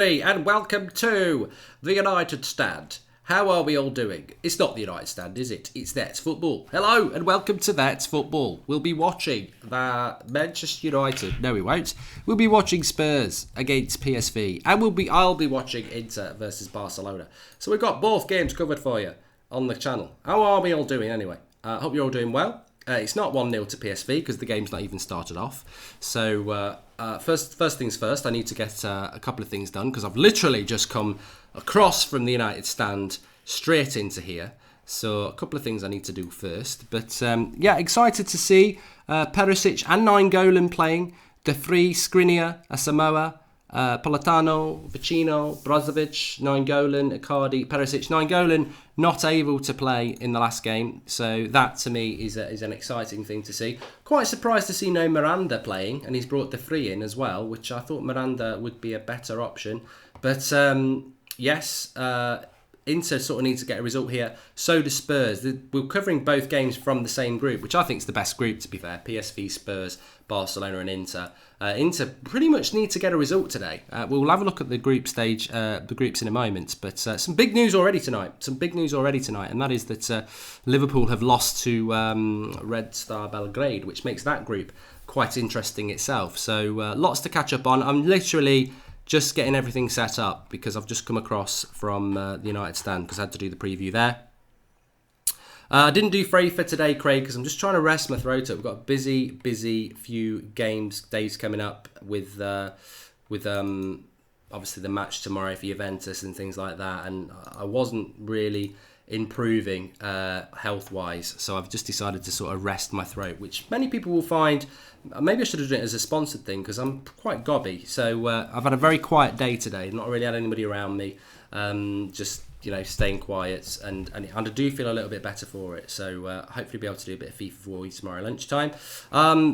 Hey, and welcome to the United Stand. How are we all doing? It's not the United Stand, is it? It's That's Football. Hello, and welcome to That's Football. We'll be watching the Manchester United. No, we won't. We'll be watching Spurs against PSV, and I'll be watching Inter versus Barcelona. So we've got both games covered for you on the channel. How are we all doing anyway? I hope you're all doing well. It's not 1-0 to PSV because the game's not even started off. So first things first, I need to get a couple of things done because I've literally just come across from the United Stand straight into here. So a couple of things I need to do first. But yeah, excited to see Perisic and Nainggolan playing. De Vries, Skriniar, Asamoah, Politano, Vecino, Brozovic, Nainggolan, Icardi, Perisic. Nainggolan not able to play in the last game, so that to me is an exciting thing to see. Quite surprised to see no Miranda playing, and he's brought De Vries in as well, which I thought Miranda would be a better option. But yes, Inter sort of needs to get a result here. So do Spurs. We're covering both games from the same group, which I think is the best group, to be fair. PSV, Spurs, Barcelona and Inter. Inter pretty much need to get a result today. We'll have a look at the group stage, the groups in a moment. But some big news already tonight. And that is that Liverpool have lost to Red Star Belgrade, which makes that group quite interesting itself. So lots to catch up on. I'm literally just getting everything set up because I've just come across from the United Stand because I had to do the preview there. I didn't do Fifa today, Craig, because I'm just trying to rest my throat up. We've got a busy few days coming up with obviously the match tomorrow for Juventus and things like that. And I wasn't really improving health-wise, so I've just decided to sort of rest my throat, which many people will find. Maybe I should have done it as a sponsored thing because I'm quite gobby. So I've had a very quiet day today. Not really had anybody around me. Just staying quiet, and I do feel a little bit better for it. So hopefully be able to do a bit of FIFA for you tomorrow lunchtime.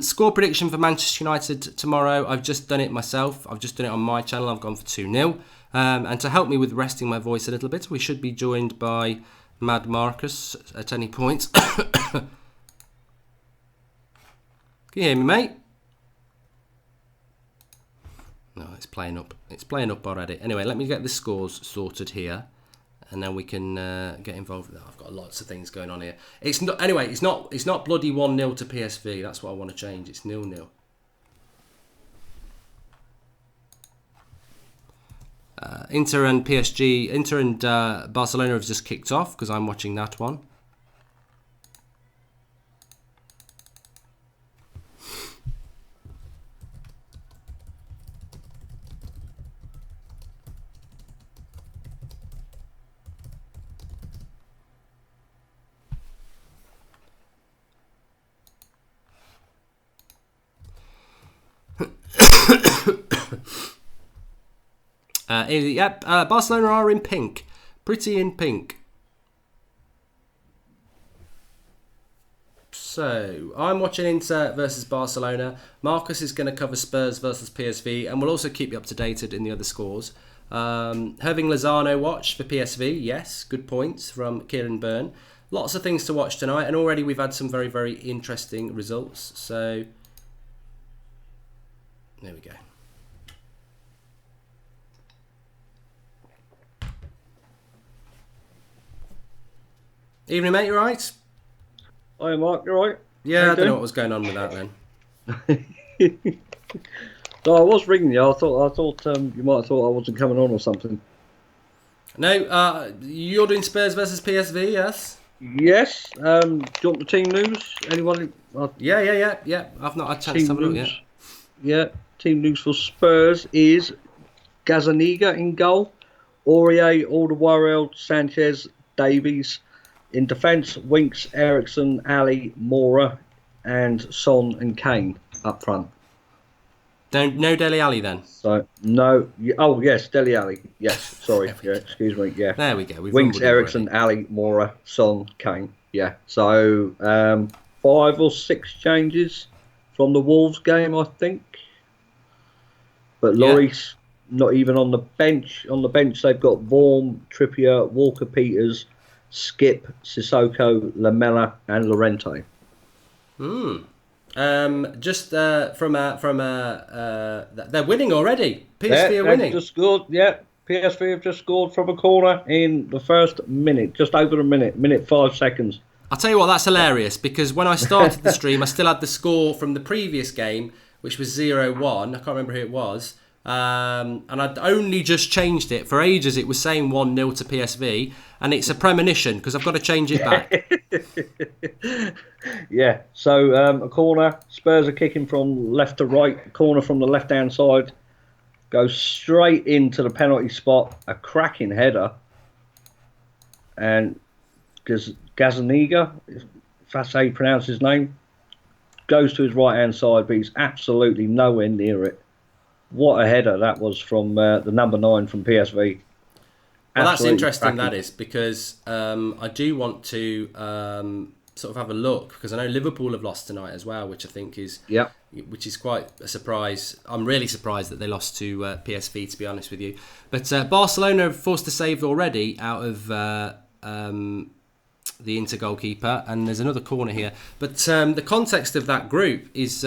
Score prediction for Manchester United tomorrow. I've just done it myself. I've just done it on my channel. I've gone for 2-0. And to help me with resting my voice a little bit, we should be joined by Mad Marcus at any point. Can you hear me, mate? No, it's playing up. It's playing up already. Anyway, let me get the scores sorted here, and then we can get involved. I've got lots of things going on here. It's not. Anyway, it's not bloody 1-0 to PSV. That's what I want to change. It's 0-0. Inter and PSG, Inter and Barcelona have just kicked off because I'm watching that one. Barcelona are in pink. Pretty in pink. So, I'm watching Inter versus Barcelona. Marcus is going to cover Spurs versus PSV, and we'll also keep you up to date in the other scores. Herving Lozano watch for PSV. Yes, good points from Kieran Byrne. Lots of things to watch tonight, and already we've had some very, very interesting results. So, there we go. Evening, mate, you right? Hi, Mark, you right? Yeah, I don't know what was going on with that then. No, I was ringing you. I thought you might have thought I wasn't coming on or something. No, you're doing Spurs versus PSV, yes? Yes. Do you want the team news? Anyone? Yeah. I've not had a chance to have a look yet. Yeah, team news for Spurs is Gazaniga in goal, Aurier, Alderweireld, Sanchez, Davies. In defence, Winks, Ericsson, Ali, Mora, and Son and Kane up front. No Dele Alli then? So, no. Oh, yes, Dele Alli. Yes, sorry. Yeah, excuse me. Yeah. There we go. Winks, Ericsson, Ali, Mora, Son, Kane. Yeah. So, 5 or 6 changes from the Wolves game, I think. But Lloris, not even on the bench. On the bench, they've got Vaughan, Trippier, Walker-Peters, Skip, Sissoko, Lamella, and Llorente. Just they're winning already. PSV are winning. Just scored. Yeah, PSV have just scored from a corner in the first minute, just over a minute 5 seconds. I'll tell you what, that's hilarious, because when I started the stream, I still had the score from the previous game, which was 0-1. I can't remember who it was. And I'd only just changed it. For ages, it was saying 1-0 to PSV, and it's a premonition, because I've got to change it back. Yeah, so a corner. Spurs are kicking from left to right. Corner from the left-hand side. Goes straight into the penalty spot. A cracking header. And Gazaniga, if that's how you pronounce his name, goes to his right-hand side, but he's absolutely nowhere near it. What a header that was from the number 9 from PSV. Well, that's interesting, that is, because I do want to sort of have a look, because I know Liverpool have lost tonight as well, which I think is which is quite a surprise. I'm really surprised that they lost to PSV, to be honest with you. But Barcelona have forced a save already out of the Inter goalkeeper, and there's another corner here. But the context of that group is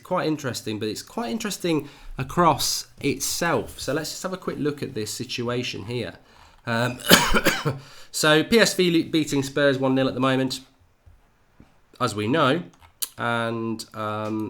quite interesting, but it's quite interesting across itself. So let's just have a quick look at this situation here. So PSV beating Spurs 1-0 at the moment, as we know, and just want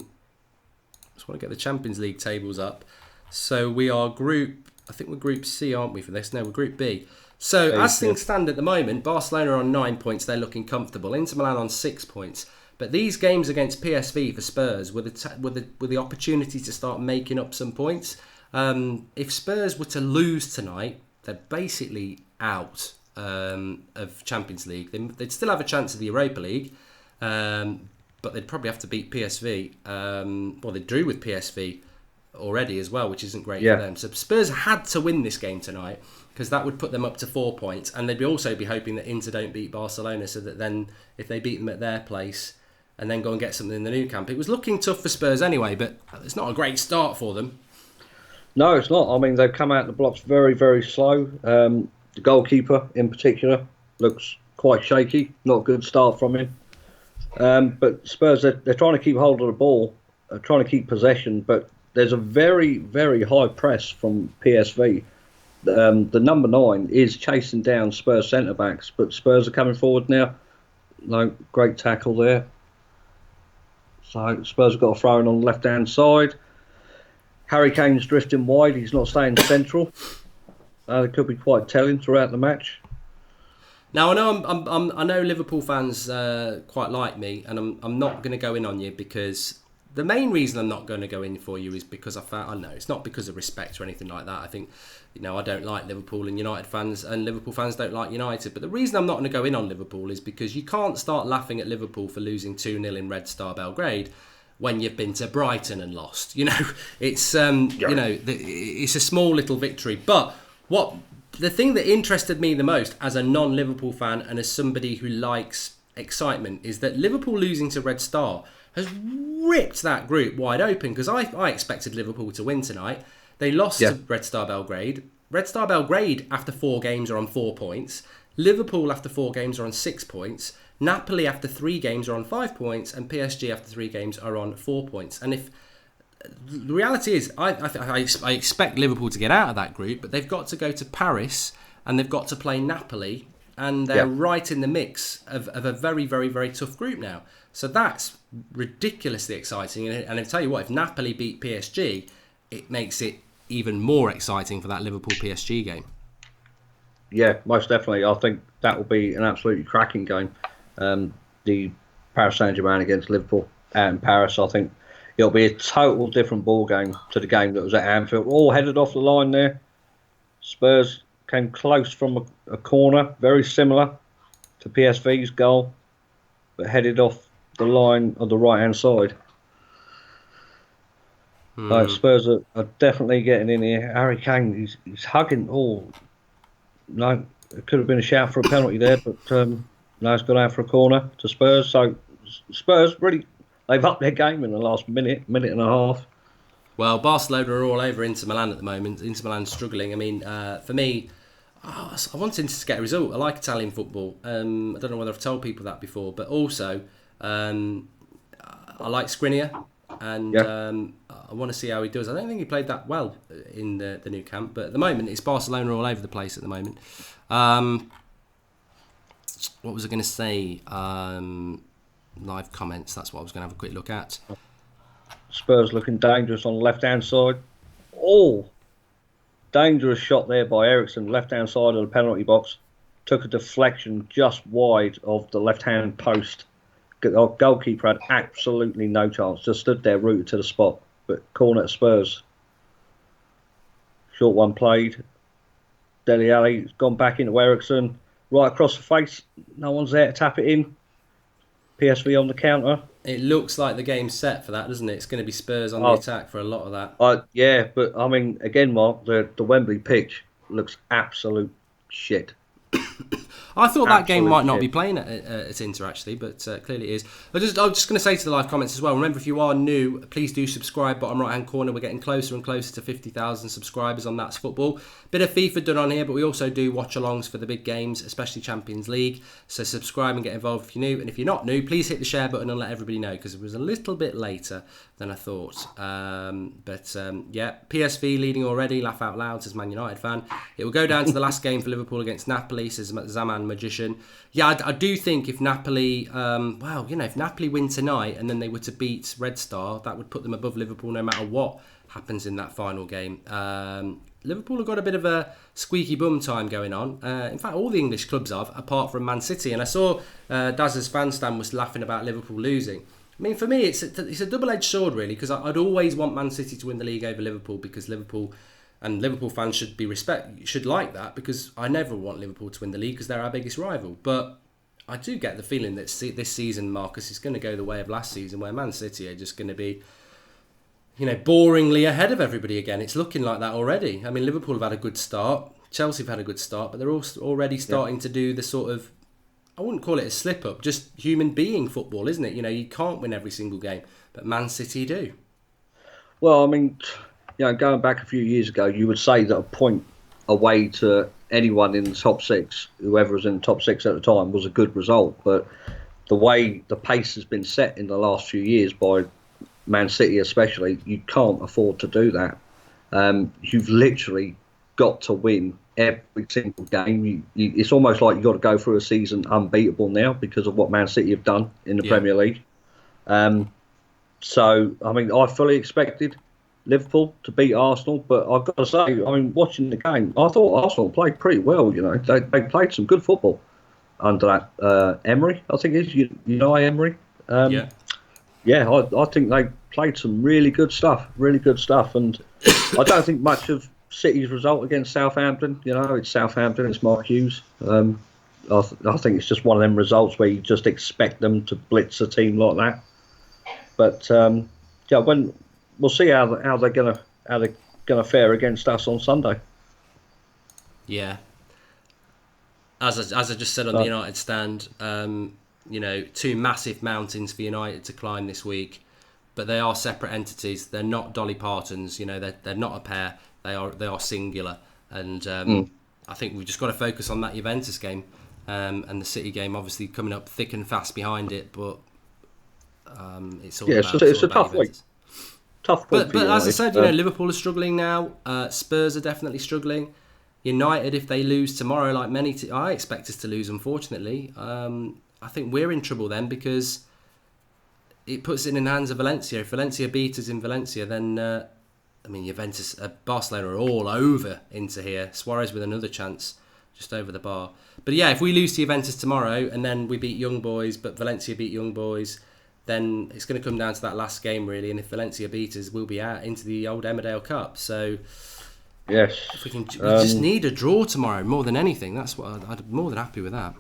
to get the Champions League tables up. So we are I think we're Group C, aren't we, for this? No, we're Group B. So as things stand at the moment, Barcelona are on 9 points, they're looking comfortable. Inter Milan on 6 points. But these games against PSV for Spurs were the opportunity to start making up some points. If Spurs were to lose tonight, they're basically out of Champions League. They'd still have a chance of the Europa League, but they'd probably have to beat PSV. Well, they drew with PSV already as well, which isn't great for them. So Spurs had to win this game tonight, because that would put them up to 4 points, and they'd also be hoping that Inter don't beat Barcelona, so that then if they beat them at their place and then go and get something in the new camp. It was looking tough for Spurs anyway, but it's not a great start for them. No, it's not. I mean, they've come out the blocks very, very slow. The goalkeeper in particular looks quite shaky. Not a good start from him. But Spurs, they're trying to keep hold of the ball, trying to keep possession, but there's a very, very high press from PSV. The number 9 is chasing down Spurs centre-backs, but Spurs are coming forward now. No, great tackle there. So Spurs have got a throw in on the left-hand side. Harry Kane's drifting wide. He's not staying central. It could be quite telling throughout the match. Now I know Liverpool fans quite like me, and I'm not going to go in on you, because the main reason I'm not going to go in for you is because I know it's not because of respect or anything like that. I think, I don't like Liverpool and United fans, and Liverpool fans don't like United. But the reason I'm not going to go in on Liverpool is because you can't start laughing at Liverpool for losing 2-0 in Red Star Belgrade when you've been to Brighton and lost. It's it's a small little victory. But the thing that interested me the most as a non-Liverpool fan and as somebody who likes excitement is that Liverpool losing to Red Star has ripped that group wide open, because I expected Liverpool to win tonight. They lost to Red Star Belgrade. Red Star Belgrade, after 4 games, are on 4 points. Liverpool, after 4 games, are on 6 points. Napoli, after 3 games, are on 5 points. And PSG, after 3 games, are on 4 points. And if the reality is, I expect Liverpool to get out of that group, but they've got to go to Paris and they've got to play Napoli. And they're right in the mix of a very, very, very tough group now. So that's ridiculously exciting. And I'll tell you what, if Napoli beat PSG, it makes it even more exciting for that Liverpool-PSG game. Yeah, most definitely. I think that will be an absolutely cracking game. The Paris Saint-Germain against Liverpool out in Paris, I think it'll be a total different ball game to the game that was at Anfield. All headed off the line there. Spurs came close from a corner, very similar to PSV's goal, but headed off the line on the right-hand side. Spurs are definitely getting in here. Harry Kane, he's hugging. Oh, no, it could have been a shout for a penalty there, but no, it's gone out for a corner to Spurs. So Spurs really, they've upped their game in the last minute and a half. Well, Barcelona are all over Inter Milan at the moment. Inter Milan's struggling. I mean, for me, I want Inter to get a result. I like Italian football. I don't know whether I've told people that before, but also I like Skriniar, and Yeah. I want to see how he does. I don't think he played that well in the new camp, but at the moment it's Barcelona all over the place at the moment. What was I going to say? Live comments. That's what I was going to have a quick look at. Spurs looking dangerous on the left-hand side. Oh, dangerous shot there by Ericsson, left-hand side of the penalty box. Took a deflection just wide of the left-hand post. Our goalkeeper had absolutely no chance. Just stood there rooted to the spot. But corner at Spurs. Short one played. Dele Alli's gone back into Ericsson. Right across the face. No one's there to tap it in. PSV on the counter. It looks like the game's set for that, doesn't it? It's going to be Spurs on the attack for a lot of that. Yeah, but I mean, again, Mark, the Wembley pitch looks absolute shit. I thought that game might not be playing at Inter actually, but clearly it is. I was just going to say to the live comments as well, remember if you are new, please do subscribe. Bottom right hand corner, we're getting closer and closer to 50,000 subscribers on That's Football. Bit of FIFA done on here, but we also do watch-alongs for the big games, especially Champions League. So subscribe and get involved if you're new. And if you're not new, please hit the share button and let everybody know, because it was a little bit later than I thought. Yeah, PSV leading already, laugh out loud, says Man United fan. It will go down to the last game for Liverpool against Napoli, says Zaman Magician. Yeah, I do think if Napoli, if Napoli win tonight and then they were to beat Red Star, that would put them above Liverpool no matter what happens in that final game. Liverpool have got a bit of a squeaky bum time going on. In fact, all the English clubs have, apart from Man City. And I saw Daz's fan stand was laughing about Liverpool losing. I mean, for me, it's a double-edged sword, really, because I'd always want Man City to win the league over Liverpool, because Liverpool fans should like that, because I never want Liverpool to win the league because they're our biggest rival. But I do get the feeling that this season, Marcus, is going to go the way of last season, where Man City are just going to be, boringly ahead of everybody again. It's looking like that already. I mean, Liverpool have had a good start. Chelsea have had a good start, but they're also already starting to do the sort of, I wouldn't call it a slip-up, just human being football, isn't it? You can't win every single game, but Man City do. Well, I mean, going back a few years ago, you would say that a point away to anyone in the top six, whoever was in the top six at the time, was a good result. But the way the pace has been set in the last few years by Man City especially, you can't afford to do that. You've literally got to win every single game. It's almost like you've got to go through a season unbeatable now because of what Man City have done in the Premier League. So, I mean, I fully expected Liverpool to beat Arsenal, but I've got to say, I mean, watching the game, I thought Arsenal played pretty well. They played some good football under that Emery, I think it is. Emery. Yeah, I think they played some really good stuff, and I don't think much of City's result against Southampton. It's Southampton, it's Mark Hughes. I think it's just one of them results where you just expect them to blitz a team like that. But when we'll see how they're gonna fare against us on Sunday. Yeah, as I just said on the United stand, two massive mountains for United to climb this week, but they are separate entities. They're not Dolly Partons. They're not a pair. They are singular, and I think we've just got to focus on that Juventus game, and the City game obviously coming up thick and fast behind it. But it's all about, it's a tough week. Tough week. But as I said, Liverpool are struggling now. Spurs are definitely struggling. United, if they lose tomorrow, like I expect us to lose, unfortunately. I think we're in trouble then, because it puts it in the hands of Valencia. If Valencia beat us in Valencia, then Juventus, Barcelona are all over Inter here. Suarez with another chance just over the bar. But yeah, if we lose to Juventus tomorrow and then we beat Young Boys, but Valencia beat Young Boys, then it's going to come down to that last game really. And if Valencia beat us, we'll be out into the old Emmerdale Cup. So yes, if we just need a draw tomorrow more than anything. That's what I'd more than happy with that.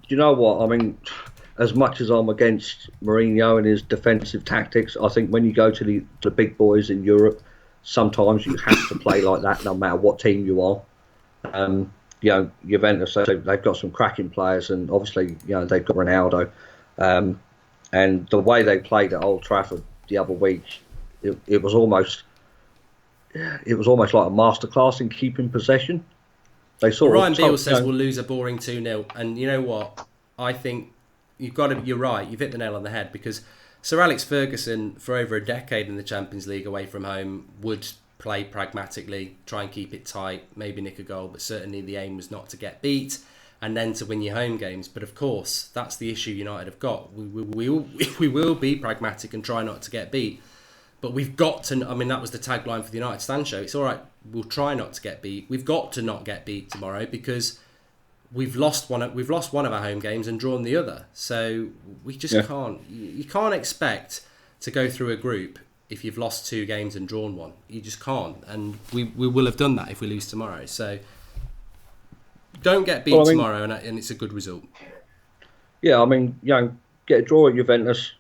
You know what? I mean, as much as I'm against Mourinho and his defensive tactics, I think when you go to the big boys in Europe, sometimes you have to play like that, no matter what team you are. Juventus, they've got some cracking players, and obviously, they've got Ronaldo. And the way they played at Old Trafford the other week, it was almost like a masterclass in keeping possession. Ryan Beale says we'll lose a boring 2-0, and you know what? I think You're right. You've hit the nail on the head because Sir Alex Ferguson, for over a decade in the Champions League away from home, would play pragmatically, try and keep it tight, maybe nick a goal, but certainly the aim was not to get beat and then to win your home games. But of course, that's the issue United have got. We will be pragmatic and try not to get beat. But we've got to, I mean, that was the tagline for the United Stand show. It's all right, we'll try not to get beat. We've got to not get beat tomorrow because we've lost one of our home games and drawn the other. So we just can't, you can't expect to go through a group if you've lost 2 games and drawn 1. You just can't. And we will have done that if we lose tomorrow. So don't get beat tomorrow and it's a good result. Yeah, I mean, get a draw at Juventus.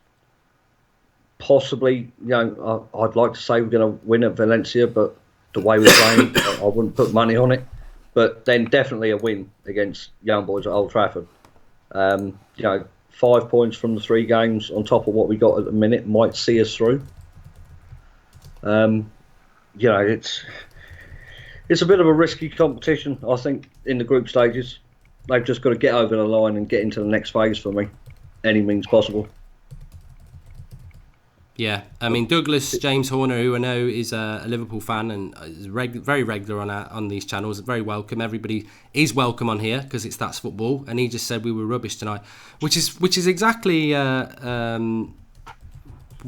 Possibly, I'd like to say we're going to win at Valencia, but the way we're playing, I wouldn't put money on it. But then definitely a win against Young Boys at Old Trafford. 5 points from the 3 games on top of what we got at the minute might see us through. It's a bit of a risky competition, I think, in the group stages. They've just got to get over the line and get into the next phase for me, any means possible. Yeah, I mean, Douglas James Horner, who I know is a Liverpool fan and is very regular on these channels, very welcome. Everybody is welcome on here because it's That's Football, and he just said we were rubbish tonight, which is exactly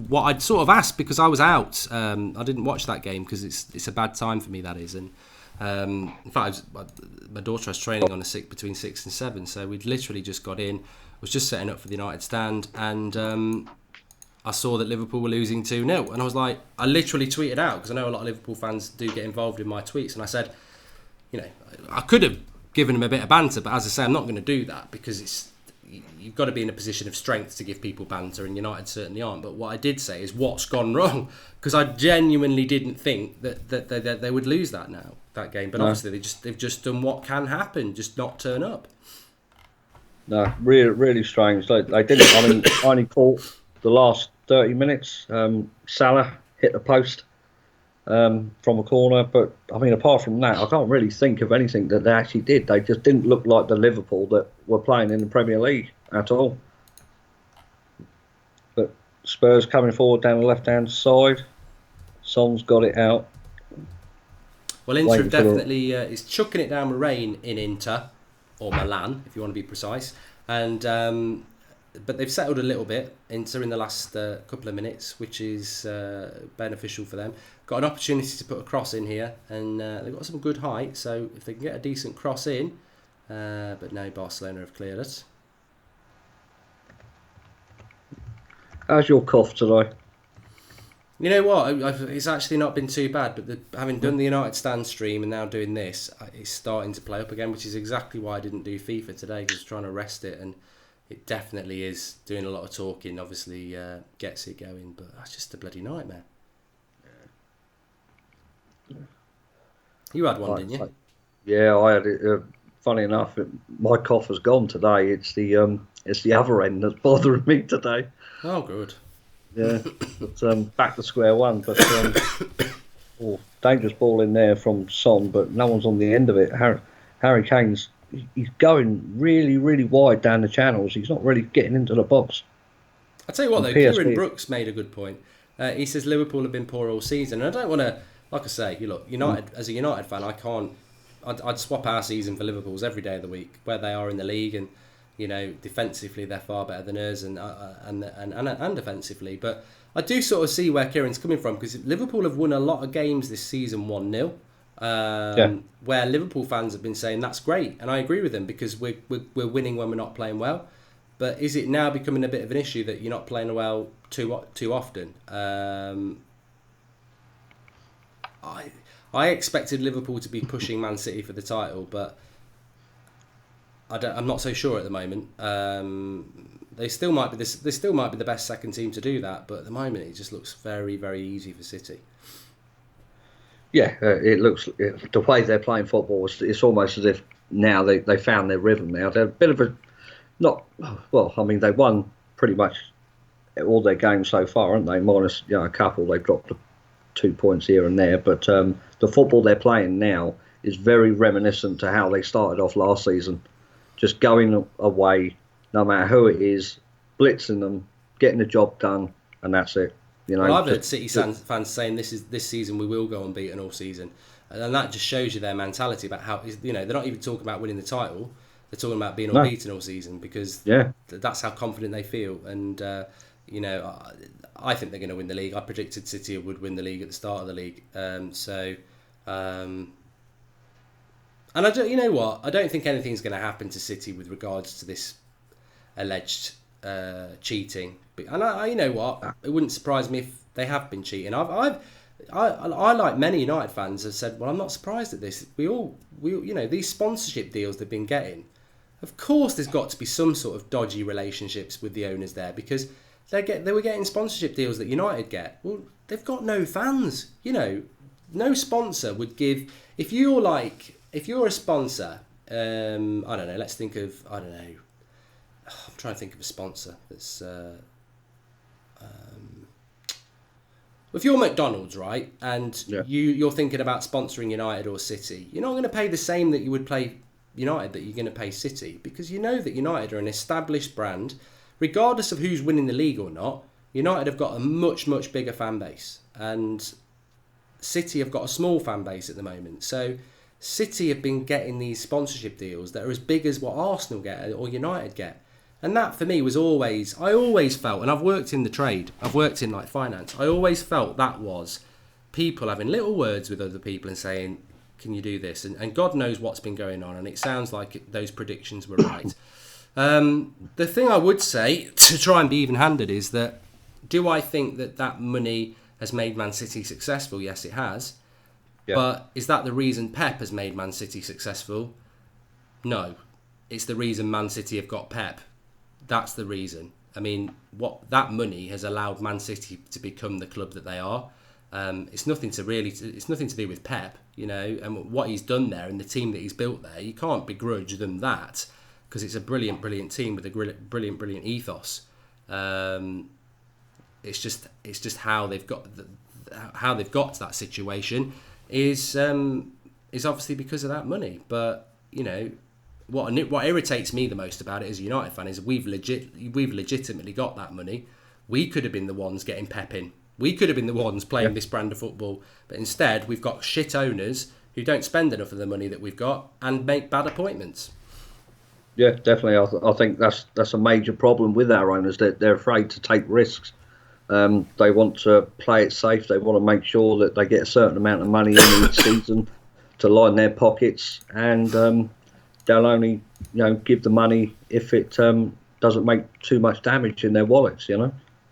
what I'd sort of asked because I was out. I didn't watch that game because it's a bad time for me, that is. And in fact, my daughter has training on between 6 and 7, so we'd literally just got in, was just setting up for the United Stand, and I saw that Liverpool were losing 2-0, and I was like, I literally tweeted out, because I know a lot of Liverpool fans do get involved in my tweets, and I said, I could have given them a bit of banter, but as I say, I'm not going to do that, because you've got to be in a position of strength to give people banter, and United certainly aren't. But what I did say is what's gone wrong, because I genuinely didn't think that they would lose that game, but obviously they've just done what can happen, just not turn up. No, really, really strange. They didn't. I mean, I only caught the last 30 minutes. Salah hit the post from a corner, but I mean, apart from that, I can't really think of anything that they actually did. They just didn't look like the Liverpool that were playing in the Premier League at all. But Spurs coming forward down the left-hand side. Son's got it out. Well, Inter definitely is chucking it down with rain in Inter, or Milan, if you want to be precise. And but they've settled a little bit, Inter, in the last couple of minutes, which is beneficial for them. Got an opportunity to put a cross in here, and they've got some good height, so if they can get a decent cross in, but no, Barcelona have cleared it. How's your cough today? You know what? It's actually not been too bad, but having done the United Stand stream and now doing this, it's starting to play up again, which is exactly why I didn't do FIFA today, because I was trying to rest it, and it definitely is doing a lot of talking, obviously gets it going, but that's just a bloody nightmare. You had one, didn't you? Yeah, I had it. Funny enough, my cough has gone today. It's the other end that's bothering me today. Oh, good. Yeah, but back to square one. But dangerous ball in there from Son, but no one's on the end of it. Harry Kane's he's going really, really wide down the channels. He's not really getting into the box. I'll tell you what, though, Kieran Brooks made a good point. He says Liverpool have been poor all season. And I don't want to, like I say, United, as a United fan, I'd swap our season for Liverpool's every day of the week, where they are in the league, and defensively they're far better than us, and defensively. But I do sort of see where Kieran's coming from, because Liverpool have won a lot of games this season 1-0. Where Liverpool fans have been saying that's great, and I agree with them, because we're winning when we're not playing well. But is it now becoming a bit of an issue that you're not playing well too often? I expected Liverpool to be pushing Man City for the title, but I'm not so sure at the moment. They still might be the best second team to do that, but at the moment it just looks very, very easy for City. Yeah, it looks the way they're playing football. It's almost as if now they found their rhythm. Now they're a bit of I mean, they won pretty much all their games so far, aren't they? Minus a couple, they've dropped 2 points here and there. But the football they're playing now is very reminiscent to how they started off last season, just going away no matter who it is, blitzing them, getting the job done, and that's it. Well, I've heard City fans saying this season we will go unbeaten all season, and that just shows you their mentality about how they're not even talking about winning the title; they're talking about being unbeaten all season because that's how confident they feel. And I think they're going to win the league. I predicted City would win the league at the start of the league. And I don't, you know what? I don't think anything's going to happen to City with regards to this alleged cheating. And you know what? It wouldn't surprise me if they have been cheating. I like many United fans have said, well, I'm not surprised at this. We these sponsorship deals they've been getting. Of course, there's got to be some sort of dodgy relationships with the owners there because they were getting sponsorship deals that United get. Well, they've got no fans. No sponsor would give if you're a sponsor. I don't know. Let's think of I'm trying to think of a sponsor that's. If you're McDonald's, right, and you're thinking about sponsoring United or City, you're not going to pay the same that you would pay United that you're going to pay City because you know that United are an established brand. Regardless of who's winning the league or not, United have got a much, much bigger fan base. And City have got a small fan base at the moment. So City have been getting these sponsorship deals that are as big as what Arsenal get or United get. And that for me was I always felt, and I've worked in the trade, I've worked in like finance, I always felt that was people having little words with other people and saying, can you do this? And God knows what's been going on. And it sounds like those predictions were right. The thing I would say, to try and be even-handed, is that do I think that money has made Man City successful? Yes, it has. Yeah. But is that the reason Pep has made Man City successful? No. It's the reason Man City have got Pep. That's the reason. I mean, what that money has allowed Man City to become the club that they are. It's nothing to do with Pep, and what he's done there and the team that he's built there. You can't begrudge them that because it's a brilliant, brilliant team with a brilliant, brilliant ethos. It's just how they've got to that situation is obviously because of that money. But what irritates me the most about it as a United fan is we've legitimately got that money. We could have been the ones getting Pep in. We could have been the ones playing this brand of football, but instead we've got shit owners who don't spend enough of the money that we've got and make bad appointments. Yeah, definitely. I think that's a major problem with our owners. They're afraid to take risks. They want to play it safe. They want to make sure that they get a certain amount of money in each season to line their pockets, and they'll only give the money if it doesn't make too much damage in their wallets.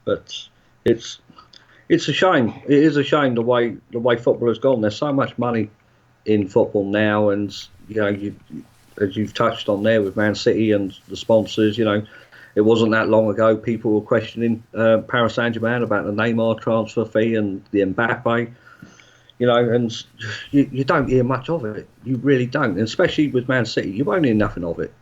But it's a shame. It is a shame the way football has gone. There's so much money in football now, and as you've touched on there with Man City and the sponsors, it wasn't that long ago people were questioning Paris Saint-Germain about the Neymar transfer fee and the Mbappe, and you don't hear much of it. You really don't, and especially with Man City, you won't hear nothing of it.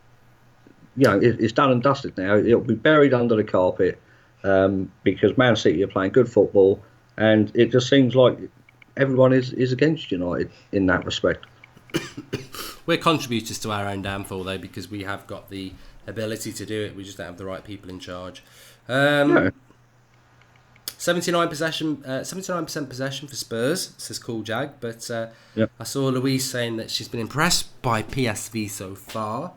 It's done and dusted now. It'll be buried under the carpet because Man City are playing good football, and it just seems like everyone is against United in that respect. We're contributors to our own downfall, though, because we have got the ability to do it. We just don't have the right people in charge. 79% possession for Spurs, says Cool Jag. But I saw Louise saying that she's been impressed by PSV so far.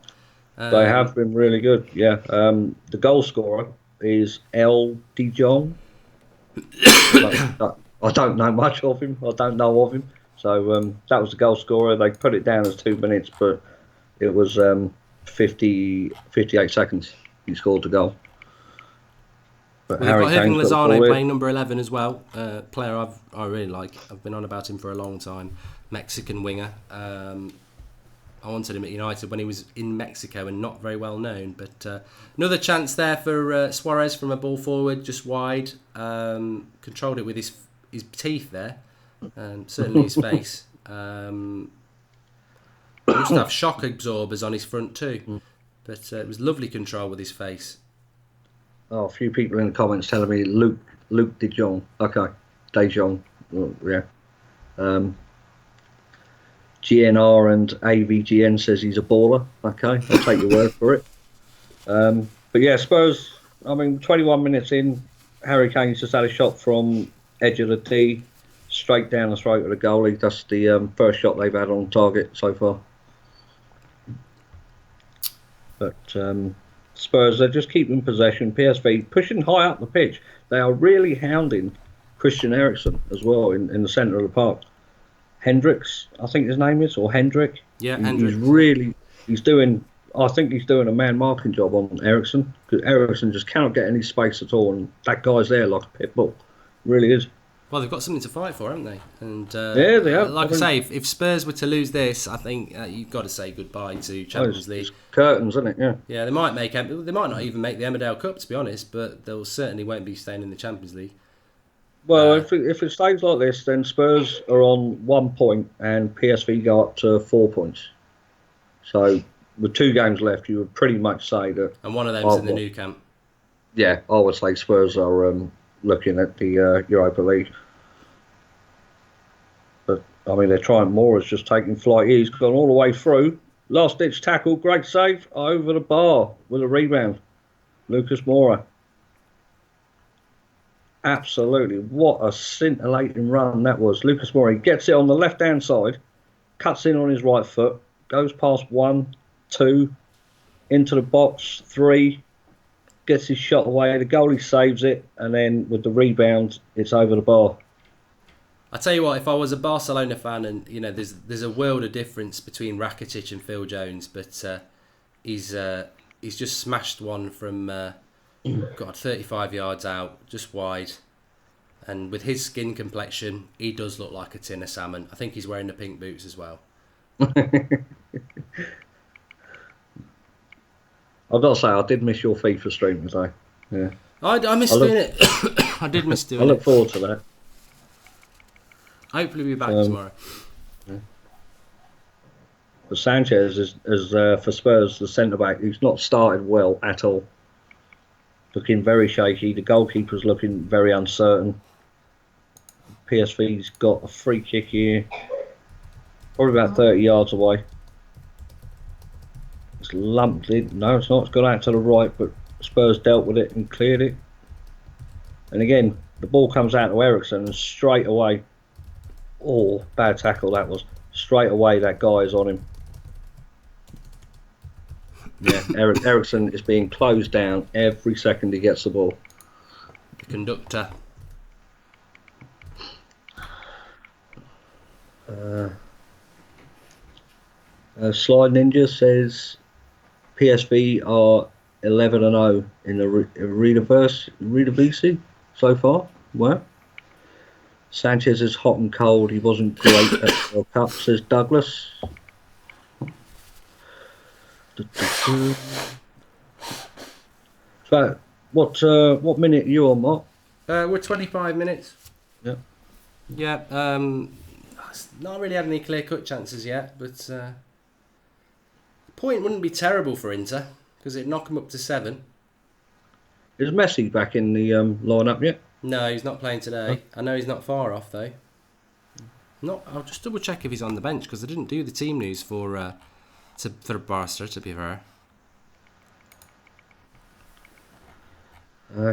They have been really good, yeah. The goal scorer is El Dijon. I don't know much of him. So that was the goal scorer. They put it down as 2 minutes, but it was 58 seconds he scored the goal. But we've got Hirving Lozano playing number 11 as well. Player I really like. I've been on about him for a long time. Mexican winger. I wanted him at United when he was in Mexico and not very well known. But another chance there for Suarez from a ball forward, just wide. Controlled it with his teeth there. Certainly his face. He must have shock absorbers on his front too. But it was lovely control with his face. Oh, a few people in the comments telling me Luke De Jong. Okay, De Jong. Well, yeah. GNR and AVGN says he's a baller. Okay, I'll take your word for it. But But yeah, Spurs. I mean, 21 minutes in, Harry Kane's just had a shot from edge of the tee, straight down the throat of the goalie. That's the first shot they've had on target so far. But Spurs, they're just keeping possession. PSV pushing high up the pitch. They are really hounding Christian Eriksen as well in the centre of the park. Hendricks, I think his name is, or Hendrick. Yeah, Hendricks. He's doing. I think he's doing a man marking job on Eriksen, because Eriksen just cannot get any space at all, and that guy's there like a pit bull. Really is. Well, they've got something to fight for, haven't they? And yeah, they have. Like I say, if Spurs were to lose this, I think you've got to say goodbye to Champions League. It's curtains, isn't it? Yeah. Yeah, they might not even make the Emmerdale Cup, to be honest, but they'll certainly won't be staying in the Champions League. Well, if it stays like this, then Spurs are on 1 point and PSV go up to 4 points. So with 2 games left, you would pretty much say that. And one of them's in the new camp. Yeah, I would say Spurs are looking at the Europa League. But I mean, they're trying. Mora's just taking flight. He's gone all the way through. Last ditch tackle, great save over the bar with a rebound. Lucas Moura. Absolutely, what a scintillating run that was. Lucas Moura gets it on the left-hand side, cuts in on his right foot, goes past 1, 2, into the box, 3, gets his shot away, the goalie saves it, and then with the rebound, it's over the bar. I tell you what, if I was a Barcelona fan, and there's a world of difference between Rakitic and Phil Jones, but he's just smashed one from 35 yards out, just wide. And with his skin complexion, he does look like a tin of salmon. I think he's wearing the pink boots as well. I've got to say, I did miss your FIFA stream today. Yeah, I missed doing it. I did miss doing it. I look forward to that. Hopefully we'll be back tomorrow. Yeah. But Sanchez is for Spurs, the centre-back, who's not started well at all. Looking very shaky. The goalkeeper's looking very uncertain. PSV's got a free kick here. Probably about 30 yards away. It's lumped in. No, it's not. It's gone out to the right, but Spurs dealt with it and cleared it. And again, the ball comes out to Eriksen and straight away. Oh, bad tackle that was. Straight away, that guy is on him. Yeah, Eriksen is being closed down every second he gets the ball. The conductor. Slide Ninja says PSV are 11-0 in the Eredivisie so far. Wow. Sanchez is hot and cold. He wasn't great at the World Cup, says Douglas. So, what minute are you on, Mark? We're 25 minutes. Yeah. Yeah. Not really had any clear-cut chances yet, but the point wouldn't be terrible for Inter because it'd knock them up to 7. Is Messi back in the lineup yet? No, he's not playing today. I know he's not far off though. I'll just double check if he's on the bench because I didn't do the team news for Barca, to be fair.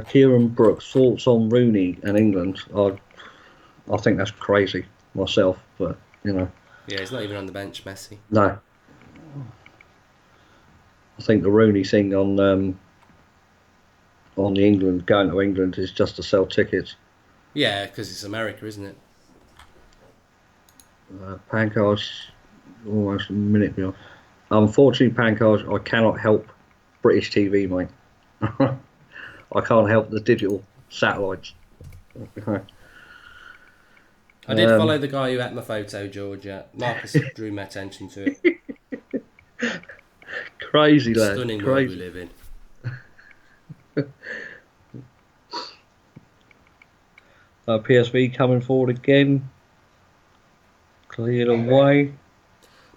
Kieran Brooks, thoughts on Rooney and England? I think that's crazy myself, but Yeah, he's not even on the bench, Messi. No. I think the Rooney thing on the England, going to England is just to sell tickets. Yeah, because it's America, isn't it? Pancars, almost a minute behind. Unfortunately, Pancars, I cannot help British TV, mate. I can't help the digital satellites. I did follow the guy who ate my photo, George. Marcus drew my attention to it. Crazy lad. Stunning crazy. world we live in. PSV coming forward again. Cleared away.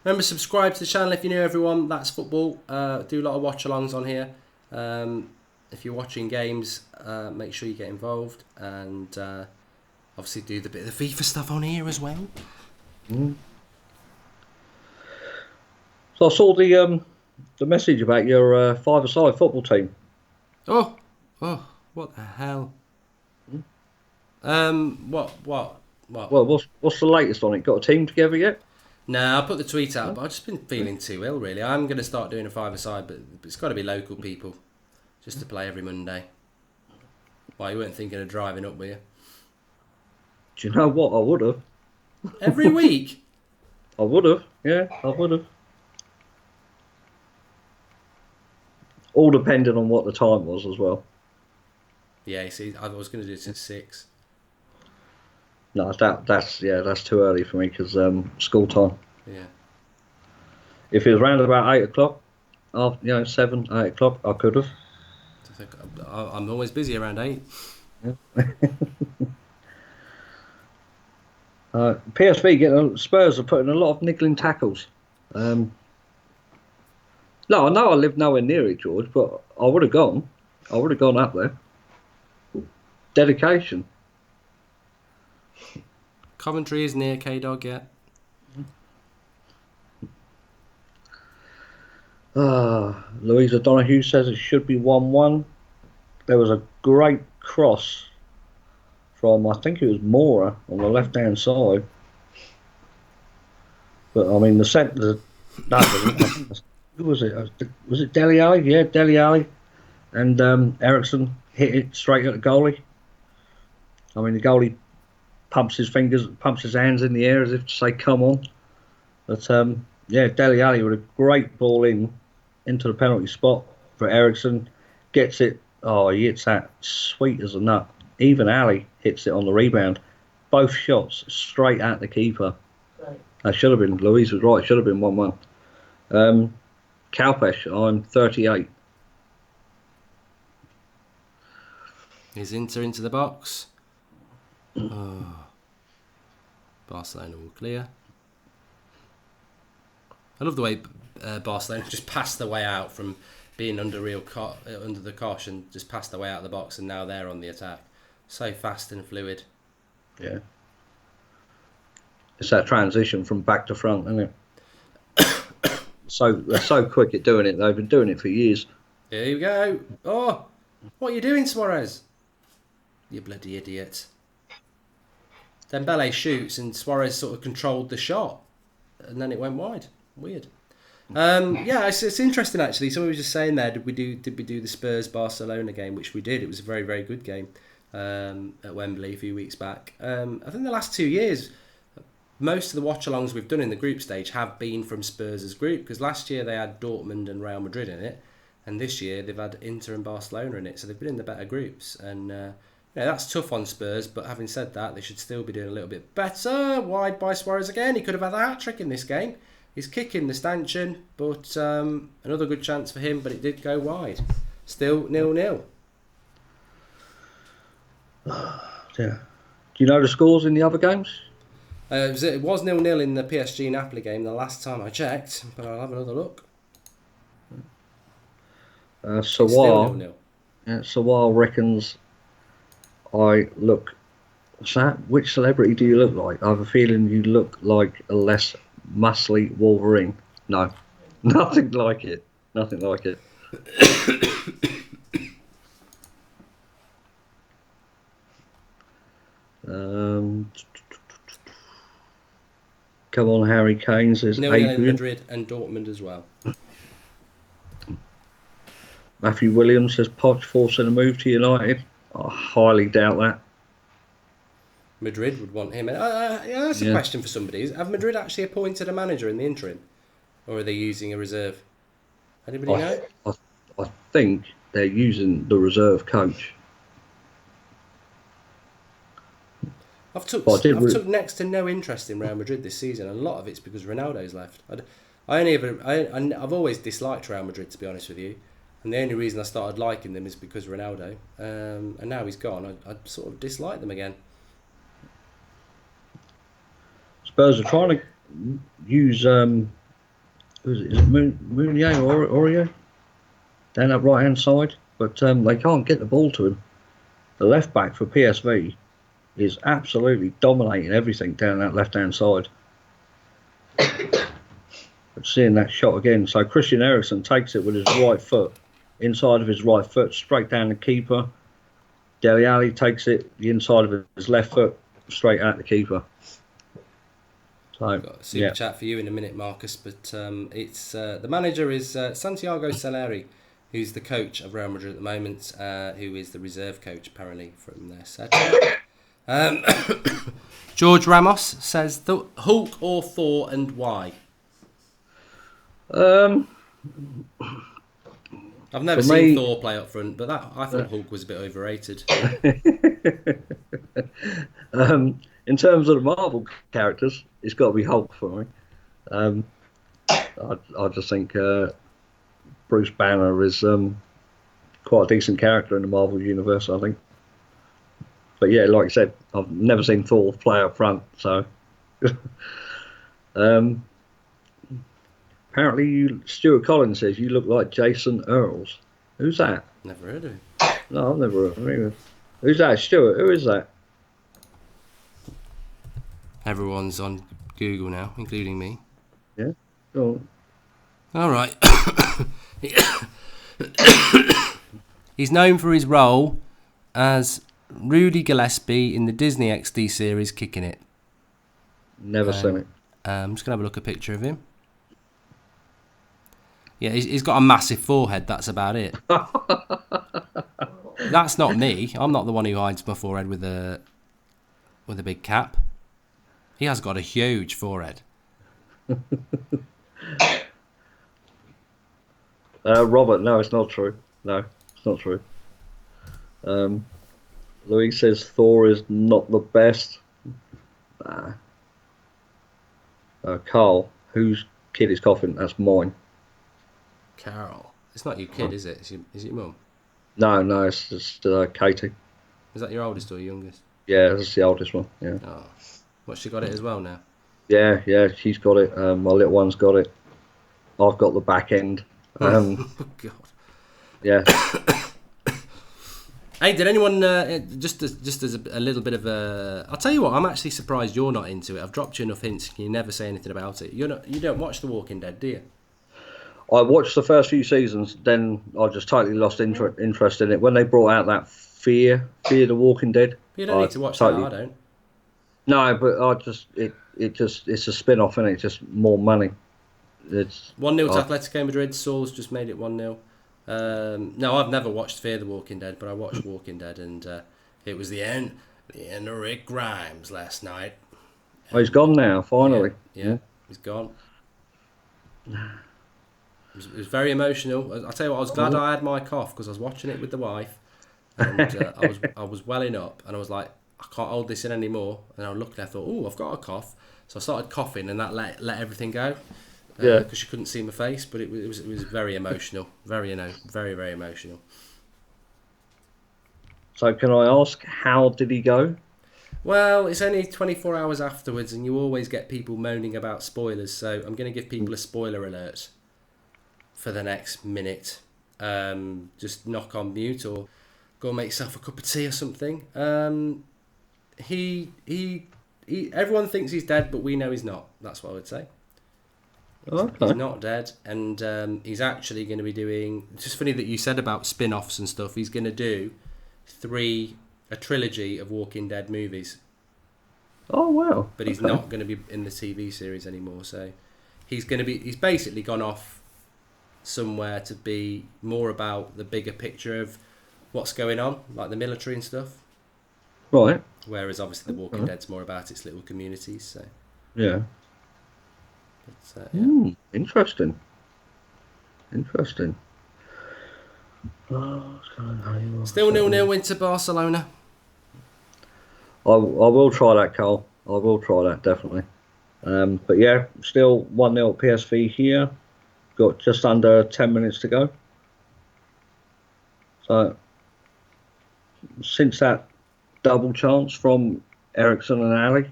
Remember, subscribe to the channel if you're new, everyone. That's football. Do a lot of watch-alongs on here. If you're watching games, make sure you get involved. And obviously do the bit of the FIFA stuff on here as well. Mm. So I saw the message about your five-a-side football team. Oh, what the hell? What? Well, what's the latest on it? Got a team together yet? No, I put the tweet out, but I've just been feeling too ill, really. I'm going to start doing a five-a-side, but it's got to be local people, just to play every Monday. Why, you weren't thinking of driving up, were you? Do you know what? I would have. Every week? I would have. Yeah, I would have. All depending on what the time was as well. Yeah, you see, I was going to do it at 6. No, that's too early for me because school time. Yeah. If it was around about 8 o'clock, 7, 8 o'clock, I could have. I'm always busy around 8. PSV Spurs are putting a lot of niggling tackles. No, I know I live nowhere near it, George, but I would have gone. I would have gone up there. Dedication. Coventry is near K-Dog yet. Louisa Donahue says it should be 1-1. There was a great cross from, I think it was Mora on the left-hand side. But, I mean, the centre... Who was it? Was it Dele Alli? Yeah, Dele Alli. And Ericsson hit it straight at the goalie. I mean, the goalie pumps his hands in the air as if to say, come on. But, Dele Alli with a great ball into the penalty spot for Ericsson. Gets it. Oh, he hits that sweet as a nut. Even Ali hits it on the rebound. Both shots straight at the keeper. Right. That should have been, Louise was right, should have been 1-1. Kalpesh, I'm 38. Is Inter into the box? Oh. Barcelona will clear. I love the way Barcelona just passed the way out from being under the cosh and just passed the way out of the box, and now they're on the attack. So fast and fluid. Yeah. It's that transition from back to front, isn't it? They're so quick at doing it. They've been doing it for years. Here you go. Oh, what are you doing, Suarez? You bloody idiot. Dembele shoots and Suarez sort of controlled the shot, and then it went wide. Weird. It's interesting actually. Somebody was just saying there, did we do the Spurs Barcelona game, which we did. It was a very, very good game at Wembley a few weeks back. I think the last 2 years, most of the watch-alongs we've done in the group stage have been from Spurs' group, because last year they had Dortmund and Real Madrid in it, and this year they've had Inter and Barcelona in it, so they've been in the better groups, and that's tough on Spurs, but having said that, they should still be doing a little bit better. Wide by Suarez again. He could have had a hat-trick in this game. He's kicking the stanchion, but another good chance for him, but it did go wide. Still 0-0. Yeah. Do you know the scores in the other games? It was 0-0 in the PSG Napoli game the last time I checked, but I'll have another look. Sawar reckons I look... Which celebrity do you look like? I have a feeling you look like a less muscly Wolverine. No, nothing like it. Nothing like it. Come on, Harry Kane says 0-0 in Madrid and Dortmund as well. Matthew Williams says Poch forcing a move to United. I highly doubt that. Madrid would want him. That's a question for somebody. Have Madrid actually appointed a manager in the interim? Or are they using a reserve? Anybody know? I think they're using the reserve coach. I've took next to no interest in Real Madrid this season. A lot of it's because Ronaldo's left. I've always disliked Real Madrid, to be honest with you. And the only reason I started liking them is because Ronaldo. And now he's gone, I sort of dislike them again. Spurs are trying to use who's it? Is it Meunier or Aurier down that right hand side, but they can't get the ball to him. The left back for PSV is absolutely dominating everything down that left hand side. But seeing that shot again, so Christian Eriksen takes it with his right foot inside of his right foot, straight down the keeper. Dele Alli takes it the inside of his left foot, straight at the keeper. So Got a super chat for you in a minute, Marcus. But it's the manager is Santiago Soleri, who's the coach of Real Madrid at the moment, who is the reserve coach apparently from their setup. George Ramos says the Hulk or Thor and why. I've never seen Thor play up front, but I thought Hulk was a bit overrated. In terms of the Marvel characters, it's got to be Hulk for me. I just think Bruce Banner is quite a decent character in the Marvel universe, I think. But yeah, like I said, I've never seen Thor play up front, so. Apparently, Stuart Collins says you look like Jason Earls. Who's that? Never heard of him. No, I've never heard of him. Who's that? Stuart, who is that? Everyone's on Google now, including me. Yeah. Go on. All right. He's known for his role as Rudy Gillespie in the Disney XD series Kicking It. Never seen it. I'm just going to have a look at a picture of him. Yeah, he's got a massive forehead, that's about it. That's not me. I'm not the one who hides my forehead with a big cap. He has got a huge forehead. Robert, no, it's not true. No, it's not true. Louis says Thor is not the best. Nah. Carl, whose kid is coughing? That's mine. Carol. It's not your kid, is it? Is it your mum? No, it's just Katie. Is that your oldest or your youngest? Yeah, that's the oldest one, yeah. Oh. What, she got it as well now? Yeah, she's got it. My little one's got it. I've got the back end. Oh, God. Yeah. Hey, did anyone, just as a little bit of a... I'll tell you what, I'm actually surprised you're not into it. I've dropped you enough hints, you never say anything about it. You don't watch The Walking Dead, do you? I watched the first few seasons, then I just totally lost interest in it. When they brought out that Fear the Walking Dead. You don't need to watch that, I don't. No, but it's a spin-off, and it's just more money. It's 1-0 to Atletico Madrid. Saul's just made it 1-0. No, I've never watched Fear the Walking Dead, but I watched Walking Dead, and it was the end of Rick Grimes last night. Oh, he's gone now, finally. Yeah. He's gone. It was very emotional. I'll tell you what, I was glad I had my cough because I was watching it with the wife, and I was welling up, and I was like, I can't hold this in anymore. And I looked, and I thought, oh, I've got a cough, so I started coughing, and that let everything go. Because she couldn't see my face, but it was very emotional, very very emotional. So can I ask, how did he go? Well, it's only 24 hours afterwards, and you always get people moaning about spoilers. So I'm going to give people a spoiler alert for the next minute. Just knock on mute or go make yourself a cup of tea or something. He everyone thinks he's dead, but we know he's not. That's what I would say. He's not dead, and he's actually going to be doing... It's just funny that you said about spin-offs and stuff. He's going to do a trilogy of Walking Dead movies. Oh, wow. But he's not going to be in the TV series anymore, so he's basically gone off somewhere to be more about the bigger picture of what's going on, like the military and stuff. Right. Whereas obviously the Walking Dead's more about its little communities, so... Yeah. Interesting. Still 0-0 into Barcelona. I will try that, Carl. I will try that, definitely. But yeah, still 1-0 PSV here. Got just under 10 minutes to go. So, since that double chance from Ericsson and Ali,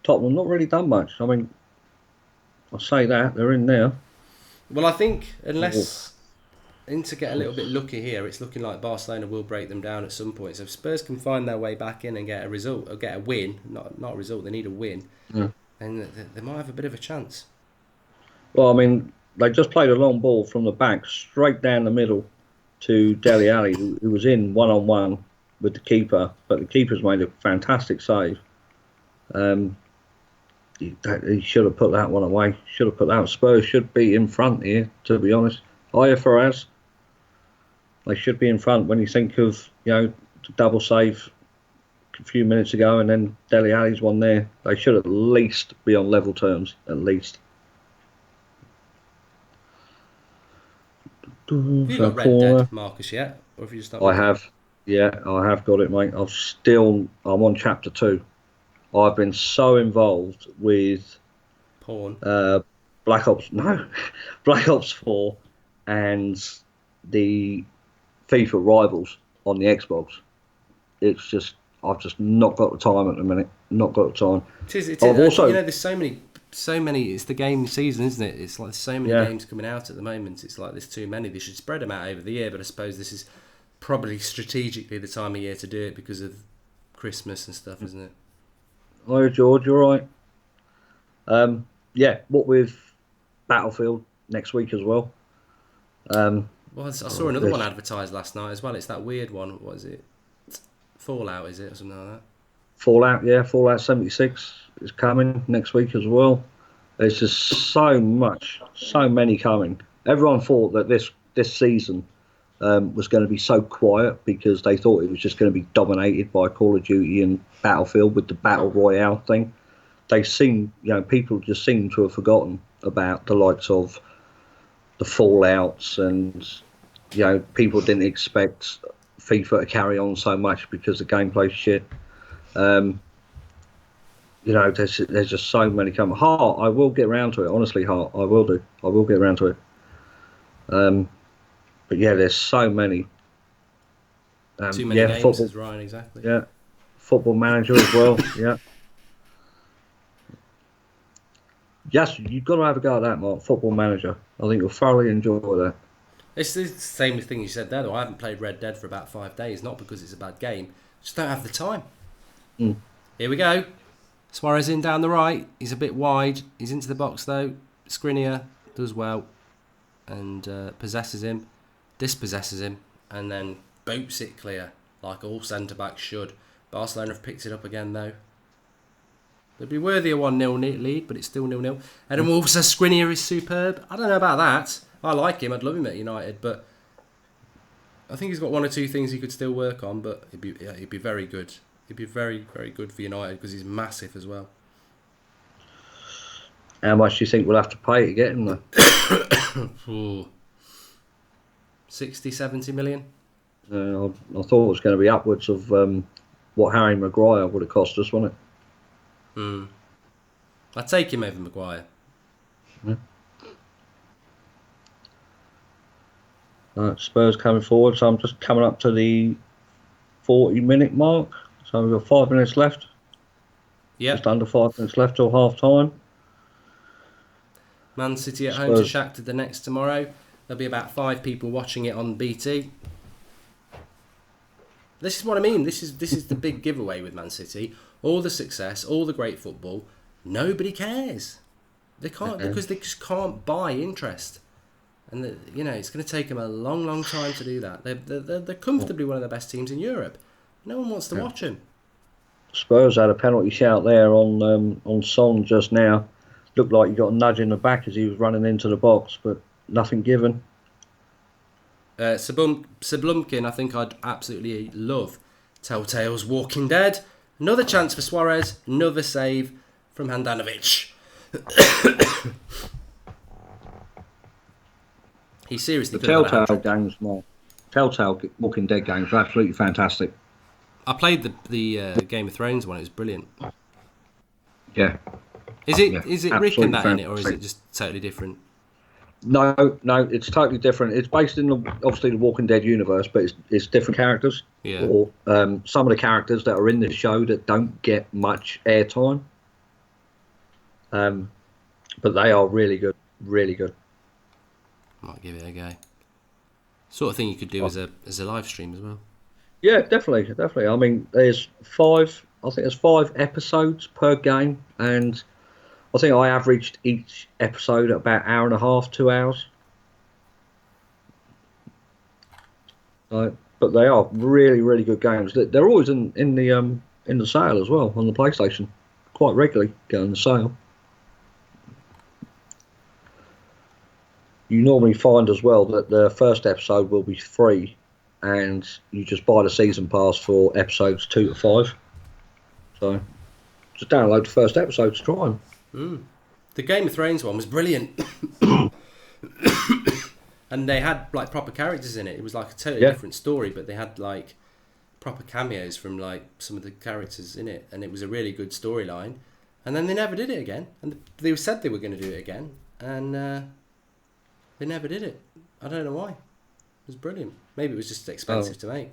Tottenham not really done much. I mean, I say that, they're in there. Well, I think unless Inter get a little bit lucky here, it's looking like Barcelona will break them down at some point. So if Spurs can find their way back in and get a result, or get a win, not a result, they need a win, and they might have a bit of a chance. Well, I mean, they just played a long ball from the back straight down the middle to Dele Alli, who was in one-on-one with the keeper, but the keeper's made a fantastic save. He should have put that one away. Should have put that. Spurs should be in front here, to be honest. Faraz, they should be in front when you think of the double save a few minutes ago, and then Dele Alli's one there. They should at least be on level terms, at least. Have you got Red Dead, Marcus, yet? Or have you just I have. Yeah, I have got it, mate. I'm on chapter 2. I've been so involved with porn. Black Ops 4 and the FIFA Rivals on the Xbox. It's just I've just not got the time at the minute. Not got the time. It is. Also, there's so many. It's the game season, isn't it? It's like so many games coming out at the moment. It's like there's too many. They should spread them out over the year. But I suppose this is probably strategically the time of year to do it because of Christmas and stuff, isn't it? Hi George, you're right. What with Battlefield next week as well. Well, I saw another one advertised last night as well. It's that weird one. What is it? Fallout, is it, or something like that? Fallout, yeah. Fallout 76 is coming next week as well. There's just so many coming. Everyone thought that this season was going to be so quiet because they thought it was just going to be dominated by Call of Duty and Battlefield with the Battle Royale thing. People just seem to have forgotten about the likes of the Fallouts, and people didn't expect FIFA to carry on so much because the gameplay's shit. There's just so many coming. Heart, I will get around to it. Honestly, Heart, I will do. I will get around to it. But yeah, there's so many. Too many games, football, is Ryan, exactly. Yeah, Football Manager as well. Yeah. Yes, you've got to have a go at that, Mark. Football Manager. I think you'll thoroughly enjoy that. It's the same thing you said there, though. I haven't played Red Dead for about 5 days, not because it's a bad game. Just don't have the time. Here we go. Suarez in down the right. He's a bit wide. He's into the box, though. Skriniar does well and possesses him, dispossesses him, and then boots it clear, like all centre-backs should. Barcelona have picked it up again, though. They'd be worthy of 1-0 lead, but it's still 0-0. Adam Wolf says Skriniar is superb. I don't know about that. I like him. I'd love him at United, but I think he's got one or two things he could still work on, but he'd be very good. He'd be very, very good for United because he's massive as well. How much do you think we'll have to pay to get him, though? 60, 70 million? I thought it was going to be upwards of what Harry Maguire would have cost us, wasn't it? I'd take him over Maguire. Yeah. Right, Spurs coming forward, so I'm just coming up to the 40-minute mark. So we've got 5 minutes left. Yeah. Just under 5 minutes left till half time. Man City at home to Shakhtar the next tomorrow. There'll be about 5 people watching it on BT. This is what I mean. This is the big giveaway with Man City. All the success, all the great football. Nobody cares. They can't because they just can't buy interest. And it's going to take them a long, long time to do that. They're comfortably one of the best teams in Europe. No one wants to watch them. Spurs had a penalty shout there on Son just now. Looked like he got a nudge in the back as he was running into the box, but nothing given. Sablumkin, I think I'd absolutely love. Telltale's Walking Dead. Another chance for Suarez. Another save from Handanovic. He seriously the Telltale games, more. Telltale Walking Dead games are absolutely fantastic. I played the Game of Thrones one. It was brilliant. Yeah. Is it Rick and that fantastic. In it, or is it just totally different? No, it's totally different. It's based in obviously the Walking Dead universe, but it's different characters. Yeah. Or some of the characters that are in the show that don't get much airtime. But they are really good, really good. Might give it a go. Sort of thing you could do as a live stream as well. Yeah, definitely. I mean, there's 5 episodes per game, and I think I averaged each episode at about hour and a half, 2 hours. But they are really, really good games. They're always in the sale as well on the PlayStation. Quite regularly go on the sale. You normally find as well that the first episode will be free, and you just buy the season pass for episodes 2 to 5. So just download the first episode to try them. The Game of Thrones one was brilliant. And they had like proper characters in it. It was like a totally different story, but they had like proper cameos from like some of the characters in it, and it was a really good storyline. And then they never did it again, and they said they were going to do it again, and they never did it. I don't know why. It was brilliant. Maybe it was just expensive to make.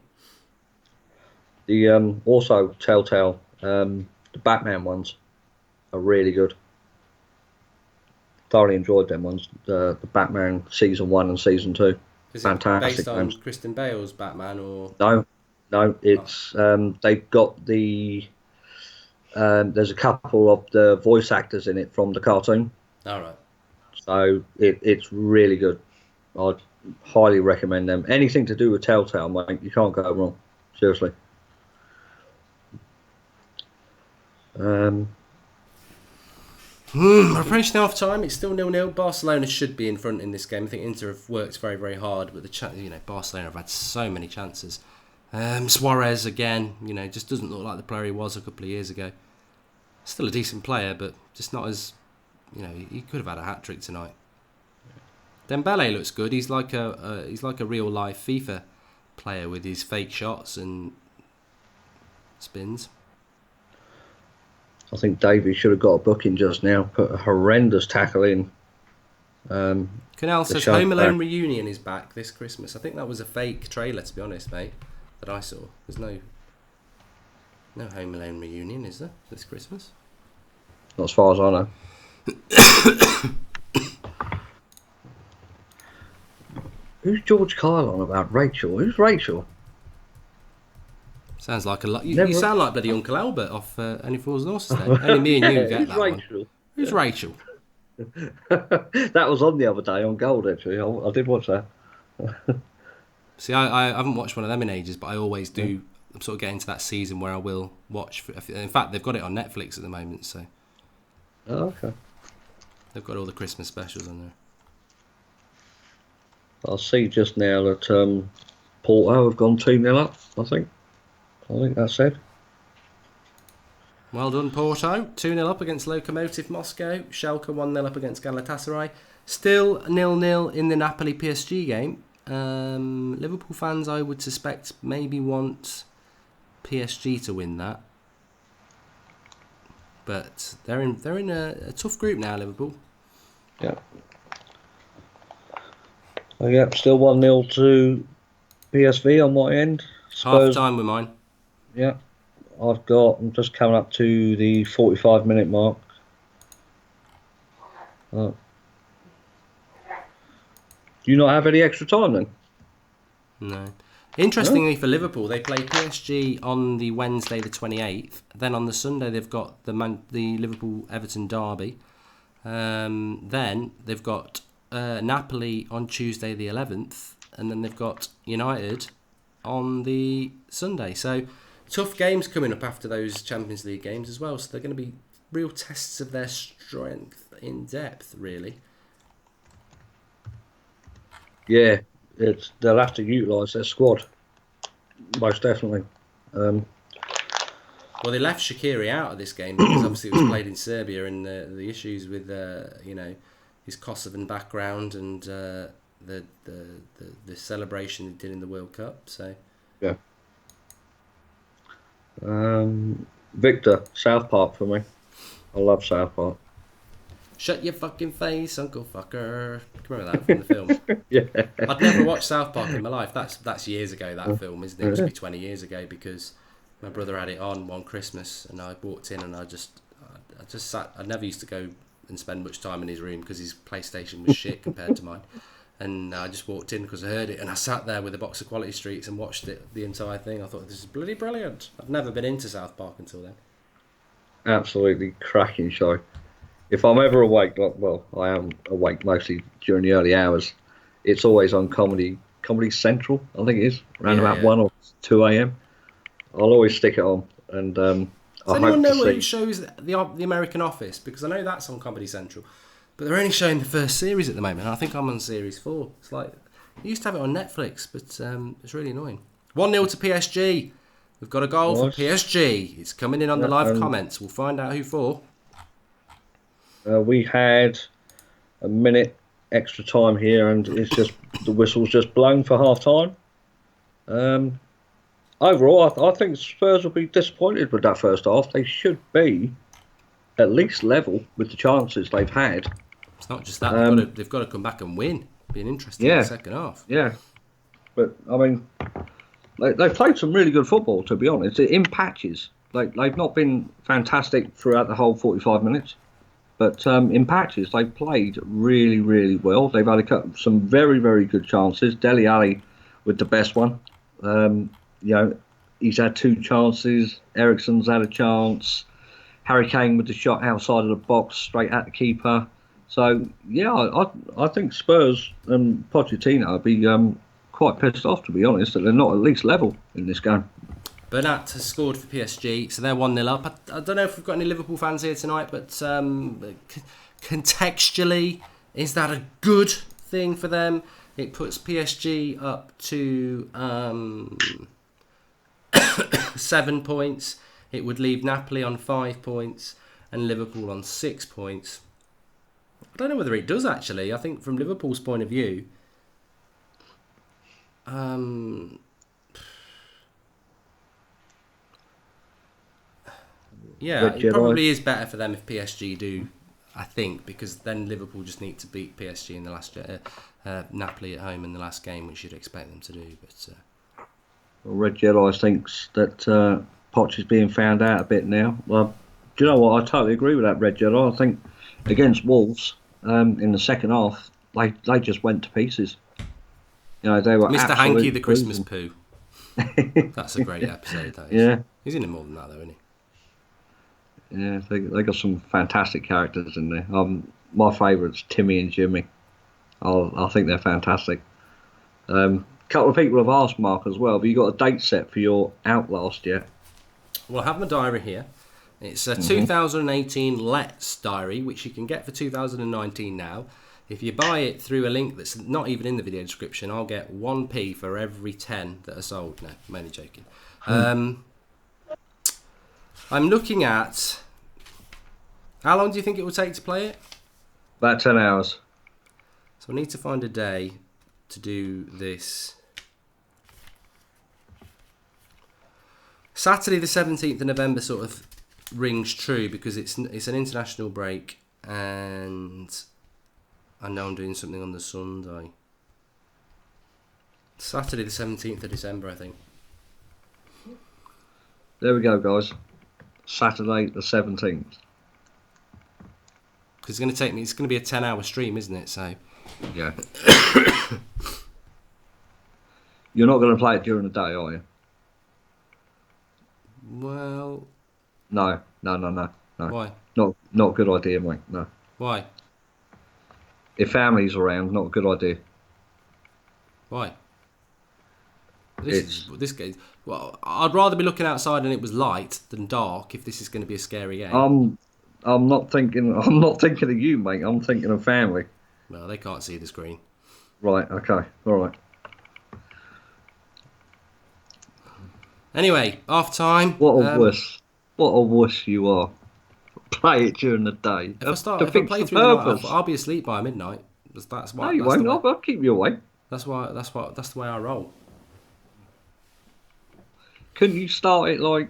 The also Telltale, the Batman ones are really good. Thoroughly enjoyed them ones. The Batman season 1 and season 2. Is Fantastic it based on games. Kristen Bale's Batman or? No. It's they've got the. There's a couple of the voice actors in it from the cartoon. All right. So it's really good. I'd highly recommend them. Anything to do with Telltale, mate, you can't go wrong. Seriously. We're approaching half time. It's still 0-0. Barcelona should be in front in this game. I think Inter have worked very, very hard, but Barcelona have had so many chances. Suarez again, just doesn't look like the player he was a couple of years ago. Still a decent player, but just not as, he could have had a hat trick tonight. Dembele looks good. He's like a real life FIFA player with his fake shots and spins. I think Davey should have got a booking just now. Put a horrendous tackle in. Canal says Home Alone reunion is back this Christmas. I think that was a fake trailer, to be honest, mate, that I saw. There's no Home Alone reunion, is there, this Christmas? Not as far as I know. Who's George Kyle on about? Rachel? Who's Rachel? Sounds like a lot. You sound like bloody Uncle Albert off Any Fools and Horses then. Only me and you get that Rachel? One. Who's Rachel? That was on the other day on Gold, actually. I did watch that. See, I haven't watched one of them in ages, but I always do. I'm sort of getting to that season where I will watch. In fact, they've got it on Netflix at the moment, so. Oh, okay. They've got all the Christmas specials on there. I see just now that Porto have gone 2-0 up, I think that's it. Well done, Porto. 2-0 up against Lokomotiv Moscow. Schalke 1-0 up against Galatasaray. Still 0-0 in the Napoli PSG game. Liverpool fans, I would suspect, maybe want PSG to win that. But they're in a tough group now, Liverpool. Yeah. Oh, yeah, still 1-0 to PSV on my end. Spurs, half time with mine. Yeah. I'm just coming up to the 45-minute mark. Do you not have any extra time then? No. Interestingly for Liverpool, they play PSG on the Wednesday the 28th. Then on the Sunday they've got the Liverpool-Everton derby. Then they've got Napoli on Tuesday the 11th. And then they've got United on the Sunday. So tough games coming up after those Champions League games as well. So they're going to be real tests of their strength in depth, really. Yeah, they'll have to utilise their squad, most definitely. Well, they left Shaqiri out of this game because obviously it was played in Serbia, and the issues with his Kosovan background and the celebration he did in the World Cup. So yeah. Victor, South Park for me. I love South Park. Shut your fucking face, Uncle Fucker. Remember that from the film? Yeah. I'd never watched South Park in my life. That's years ago, that film, isn't it? It must be 20 years ago because my brother had it on one Christmas and I walked in and I just sat. I never used to go and spend much time in his room because his PlayStation was shit compared to mine. And I just walked in because I heard it and I sat there with a box of Quality Streets and watched it, the entire thing. I thought, this is bloody brilliant. I've never been into South Park until then. Absolutely cracking show. if I'm ever awake, well, I am awake mostly during the early hours. It's always on Comedy Central. I think it is around Yeah, about yeah. 1 or 2 a.m. I'll always stick it on, and Does I anyone hope to know who see. shows the American Office? Because I know that's on Comedy Central, but they're only showing the first series at the moment. I think I'm on series 4. It's like you used to have it on Netflix, but it's really annoying. 1-0 to PSG. We've got a goal for Nice. PSG. It's coming in on the Yeah, live and comments. We'll find out who for. we had a minute extra time here, and it's just the whistle's just blown for half time. Um, Overall, I think Spurs will be disappointed with that first half. They should be at least level with the chances they've had. It's not just that Um, they've got to come back and win. Be an interesting yeah, second half. yeah, but I mean, they've played some really good football, to be honest, in patches. They've not been fantastic throughout the whole 45 minutes, but in patches they've played really, really well. They've had some very, very good chances. Dele Alli with the best one. Um, you know, he's had two chances. Ericsson's had a chance. Harry Kane with the shot outside of the box, straight at the keeper. So yeah, I think Spurs and Pochettino will be quite pissed off, to be honest, that they're not at least level in this game. Bernat has scored for PSG, so they're 1-0 up. I don't know if we've got any Liverpool fans here tonight, but contextually, is that a good thing for them? It puts PSG up to 7 points. It would leave Napoli on 5 points and Liverpool on 6 points. I don't know whether it does, actually. I think from Liverpool's point of view, yeah, Red it Jedi. probably is better for them if PSG do, I think, because then Liverpool just need to beat PSG in the last Napoli at home in the last game, which you'd expect them to do. But Red Jedi thinks that Poch is being found out a bit now. Well, do you know what? I totally agree with that, Red Jedi. I think against Wolves in the second half, they just went to pieces. You know, they were Mr. Hanky the Christmas losing. poo. That's a great episode, that is. Yeah, He's in it more than that, though, isn't he? yeah, they got some fantastic characters in there. My favourites, Timmy and Jimmy. I think they're fantastic. Couple of people have asked Mark as well. Have you got a date set for your Outlast yet? Well, I have my diary here. It's a 2018 Let's diary, which you can get for 2019 now. If you buy it through a link that's not even in the video description, I'll get 1p for every 10 that are sold. No, I'm only joking. I'm looking at... How long do you think it will take to play it? About 10 hours. So I need to find a day to do this. Saturday the 17th of November sort of rings true because it's an international break and I know I'm doing something on the Sunday. Saturday the 17th of December, I think. There we go, guys. Saturday the 17th. Because it's going to take me, it's going to be a 10-hour stream, isn't it? So Yeah. You're not going to play it during the day, are you? well, No. why? Not a good idea, mate. No. Why? If family's around, not a good idea. Why? This game. Well, I'd rather be looking outside and it was light than dark if this is going to be a scary game. I'm not thinking. I'm not thinking of you, mate. I'm thinking of family. Well, they can't see the screen. Right. Okay. All right. Anyway, half time. What a wuss. What a wuss you are. Play it during the day. If I play through the night, I'll be asleep by midnight. That's why. No, you won't. I'll keep you awake. That's the way I roll. Couldn't you start it like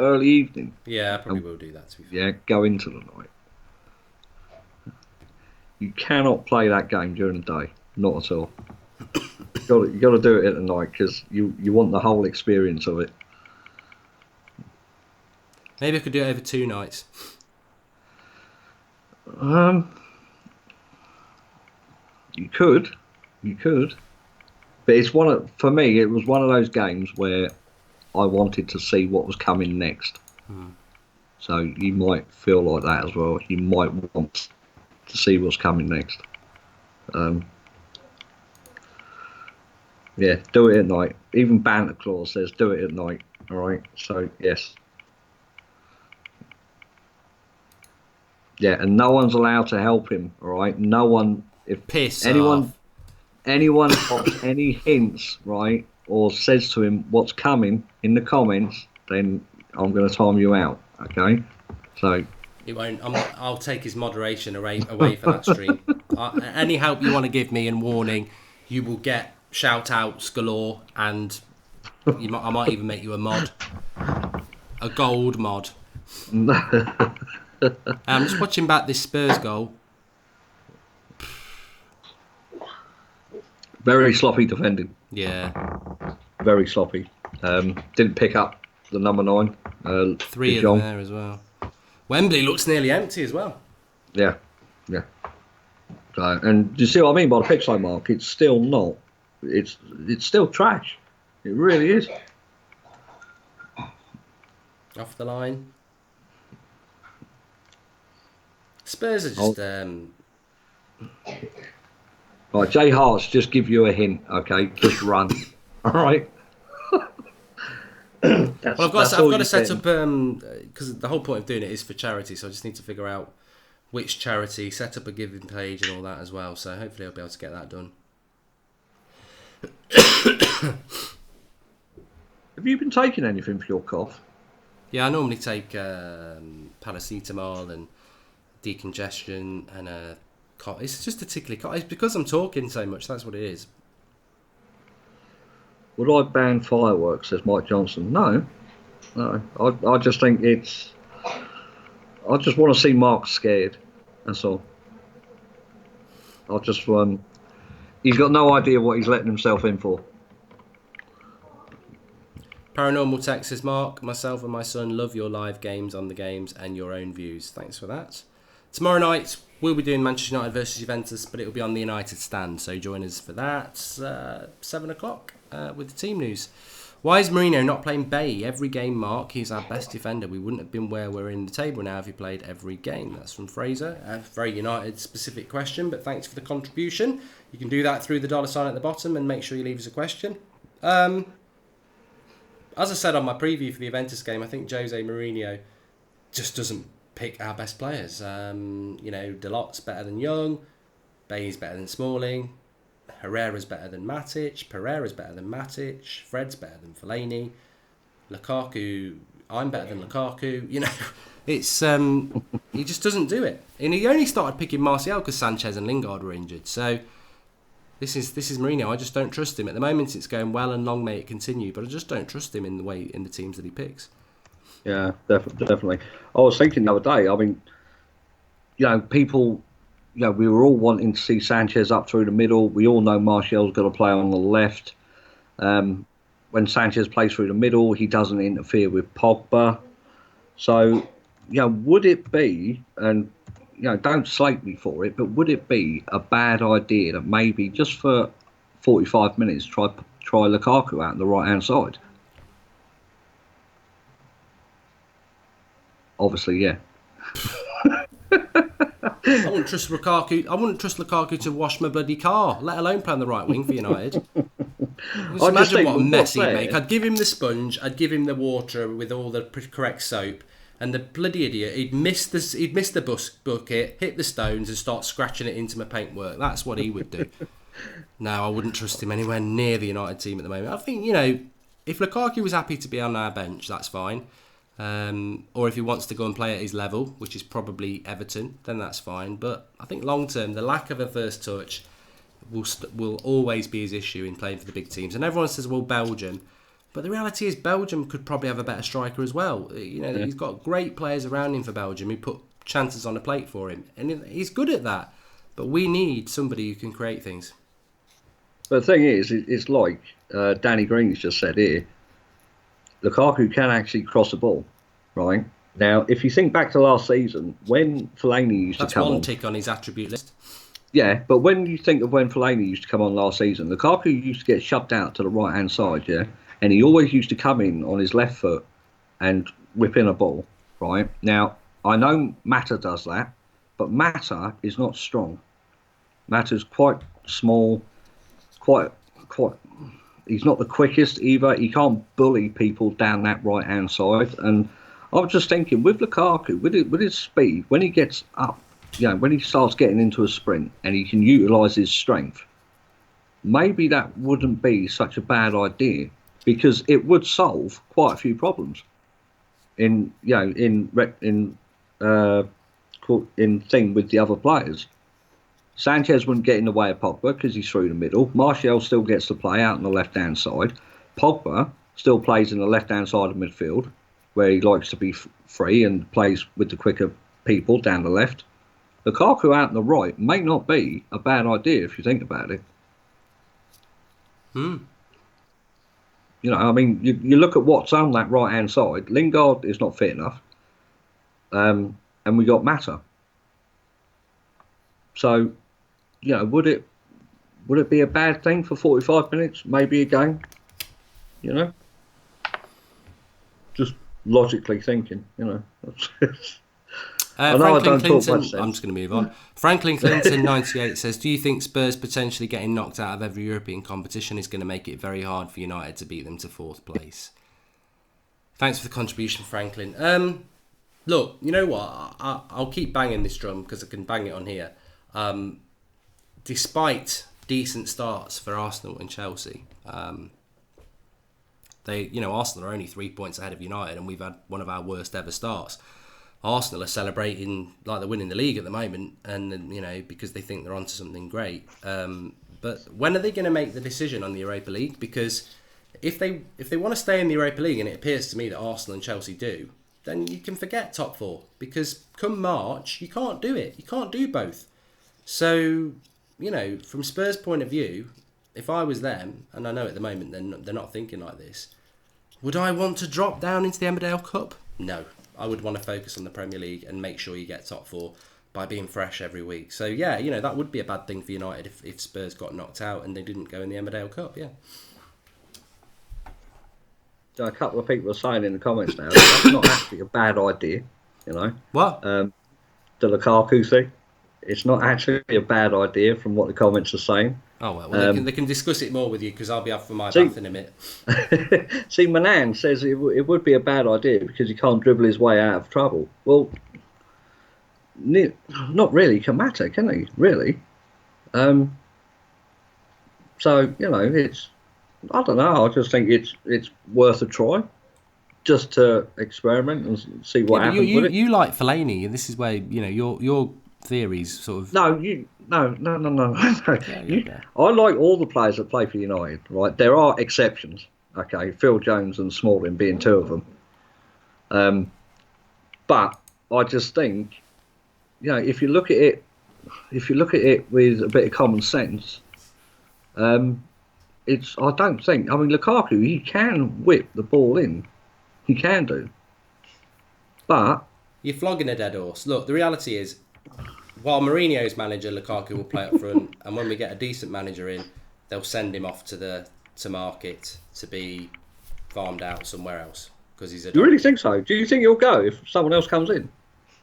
early evening? Yeah, I probably will do that. To be fair. Yeah, go into the night. You cannot play that game during the day. Not at all. You got to do it at the night because you want the whole experience of it. Maybe I could do it over 2 nights. You could, but for me. It was one of those games where I wanted to see what was coming next. So you might feel like that as well. You might want to see what's coming next. Yeah, do it at night. Even Banter Clause says do it at night. All right. So yes. Yeah, and no one's allowed to help him. All right. No one. If Piss anyone off. anyone drops any hints, right, or says to him what's coming in the comments, then I'm going to time you out. Okay. So. It won't. I'll take his moderation away for that stream. Any help you want to give me and warning, you will get shout outs galore, and I might even make you a mod, a gold mod. I'm just watching back this Spurs goal. Very sloppy defending. Yeah. Very sloppy. Didn't pick up the number 9. 3 of them there as well. Wembley looks nearly empty as well. Yeah. So, and do you see what I mean by the pitch line, Mark? It's still not. It's still trash. It really is. Off the line. Spurs are just... Right, Jay Hart's just give you a hint, okay? Just run. All right? Well, I've got to set up... Because the whole point of doing it is for charity, so I just need to figure out which charity, set up a giving page and all that as well. So hopefully I'll be able to get that done. Have you been taking anything for your cough? Yeah, I normally take paracetamol and decongestion and it's just a tickly cough. It's because I'm talking so much, that's what it is. Would I ban fireworks, says Mike Johnson? No. I just think it's... I just want to see Mark scared. That's all. I just he's got no idea what he's letting himself in for. Paranormal text says, Mark, myself and my son love your live games on the games and your own views. Thanks for that. Tomorrow night, we'll be doing Manchester United versus Juventus, but it'll be on the United stand. So join us for that. 7 o'clock with the team news. Why is Mourinho not playing Bay every game, Mark? He's our best defender. We wouldn't have been where we're in the table now if he played every game. That's from Fraser. A very United-specific question, but thanks for the contribution. You can do that through the $sign at the bottom and make sure you leave us a question. As I said on my preview for the Juventus game, I think Jose Mourinho just doesn't pick our best players. Delot's better than Young. Bay's better than Smalling. Herrera's better than Matic. Pereira's better than Matic. Fred's better than Fellaini. Lukaku, I'm better than Lukaku. It's he just doesn't do it. And he only started picking Martial because Sanchez and Lingard were injured. So this is Mourinho. I just don't trust him. At the moment it's going well and long may it continue, but I just don't trust him in the teams that he picks. Yeah, definitely. I was thinking the other day, I mean, people... we were all wanting to see Sanchez up through the middle. We all know Martial's got to play on the left. When Sanchez plays through the middle, he doesn't interfere with Pogba. So, would it be, and, don't slate me for it, but would it be a bad idea that maybe just for 45 minutes try Lukaku out on the right-hand side? Obviously, yeah. I wouldn't trust Lukaku to wash my bloody car, let alone play on the right wing for United. Just imagine what a mess he'd make. I'd give him the sponge, I'd give him the water with all the correct soap, and the bloody idiot, he'd miss the bucket, hit the stones, and start scratching it into my paintwork. That's what he would do. No, I wouldn't trust him anywhere near the United team at the moment. I think, if Lukaku was happy to be on our bench, that's fine. Or if he wants to go and play at his level, which is probably Everton, then that's fine. But I think long term, the lack of a first touch will always be his issue in playing for the big teams. And everyone says, well, Belgium. But the reality is Belgium could probably have a better striker as well. He's got great players around him for Belgium who put chances on the plate for him. And he's good at that. But we need somebody who can create things. But the thing is, it's like Danny Green's just said here, Lukaku can actually cross the ball, right? Now, if you think back to last season, when Fellaini used to come on... That's one tick on his attribute list. Yeah, but when you think of when Fellaini used to come on last season, Lukaku used to get shoved out to the right-hand side, yeah? And he always used to come in on his left foot and whip in a ball. right? Now, I know Mata does that, but Mata is not strong. Mata's quite small, quite, quite. He's not the quickest either. He can't bully people down that right hand side. And I was just thinking, with Lukaku, with his speed, when he gets up, when he starts getting into a sprint and he can utilise his strength, maybe that wouldn't be such a bad idea because it would solve quite a few problems uh, in thing with the other players. Sanchez wouldn't get in the way of Pogba because he's through the middle. Martial still gets to play out on the left-hand side. Pogba still plays in the left-hand side of midfield where he likes to be free and plays with the quicker people down the left. Lukaku out on the right may not be a bad idea if you think about it. I mean, you look at what's on that right-hand side. Lingard is not fit enough. And we got Mata. So, would it be a bad thing for 45 minutes, maybe a game? Just logically thinking, I know I don't talk much sense. I'm just going to move on. Franklin Clinton 98 says, do you think Spurs potentially getting knocked out of every European competition is going to make it very hard for United to beat them to 4th place? Thanks for the contribution, Franklin. Look, you know what? I'll keep banging this drum because I can bang it on here. Despite decent starts for Arsenal and Chelsea, Arsenal are only 3 points ahead of United, and we've had one of our worst ever starts. Arsenal are celebrating like they're winning the league at the moment, and because they think they're onto something great. But when are they going to make the decision on the Europa League? Because if they want to stay in the Europa League, and it appears to me that Arsenal and Chelsea do, then you can forget top 4 because come March you can't do it. You can't do both. So from Spurs' point of view, if I was them, and I know at the moment they're not thinking like this, would I want to drop down into the Emmerdale Cup? No. I would want to focus on the Premier League and make sure you get top 4 by being fresh every week. So, yeah, that would be a bad thing for United if Spurs got knocked out and they didn't go in the Emmerdale Cup, yeah. So a couple of people are saying in the comments now that's not actually a bad idea, What? The Lukaku thing. It's not actually a bad idea from what the comments are saying. Oh, well, they can discuss it more with you because I'll be up for my bath in a minute. See, Manan says it would be a bad idea because he can't dribble his way out of trouble. Well, not really can matter, can he? Really? So, it's... I don't know. I just think it's worth a try just to experiment and see what happens with it. You like Fellaini, and this is where, your theories sort of... No. I like all the players that play for United, right? There are exceptions, okay? Phil Jones and Smalling being 2 of them. But I just think, if you look at it with a bit of common sense, I don't think... I mean, Lukaku, he can whip the ball in. He can do. But... You're flogging a dead horse. Look, the reality is, while Mourinho's manager, Lukaku will play up front, and when we get a decent manager in, they'll send him off to market to be farmed out somewhere else. Because he's a... You really think so? Do you think he'll go if someone else comes in?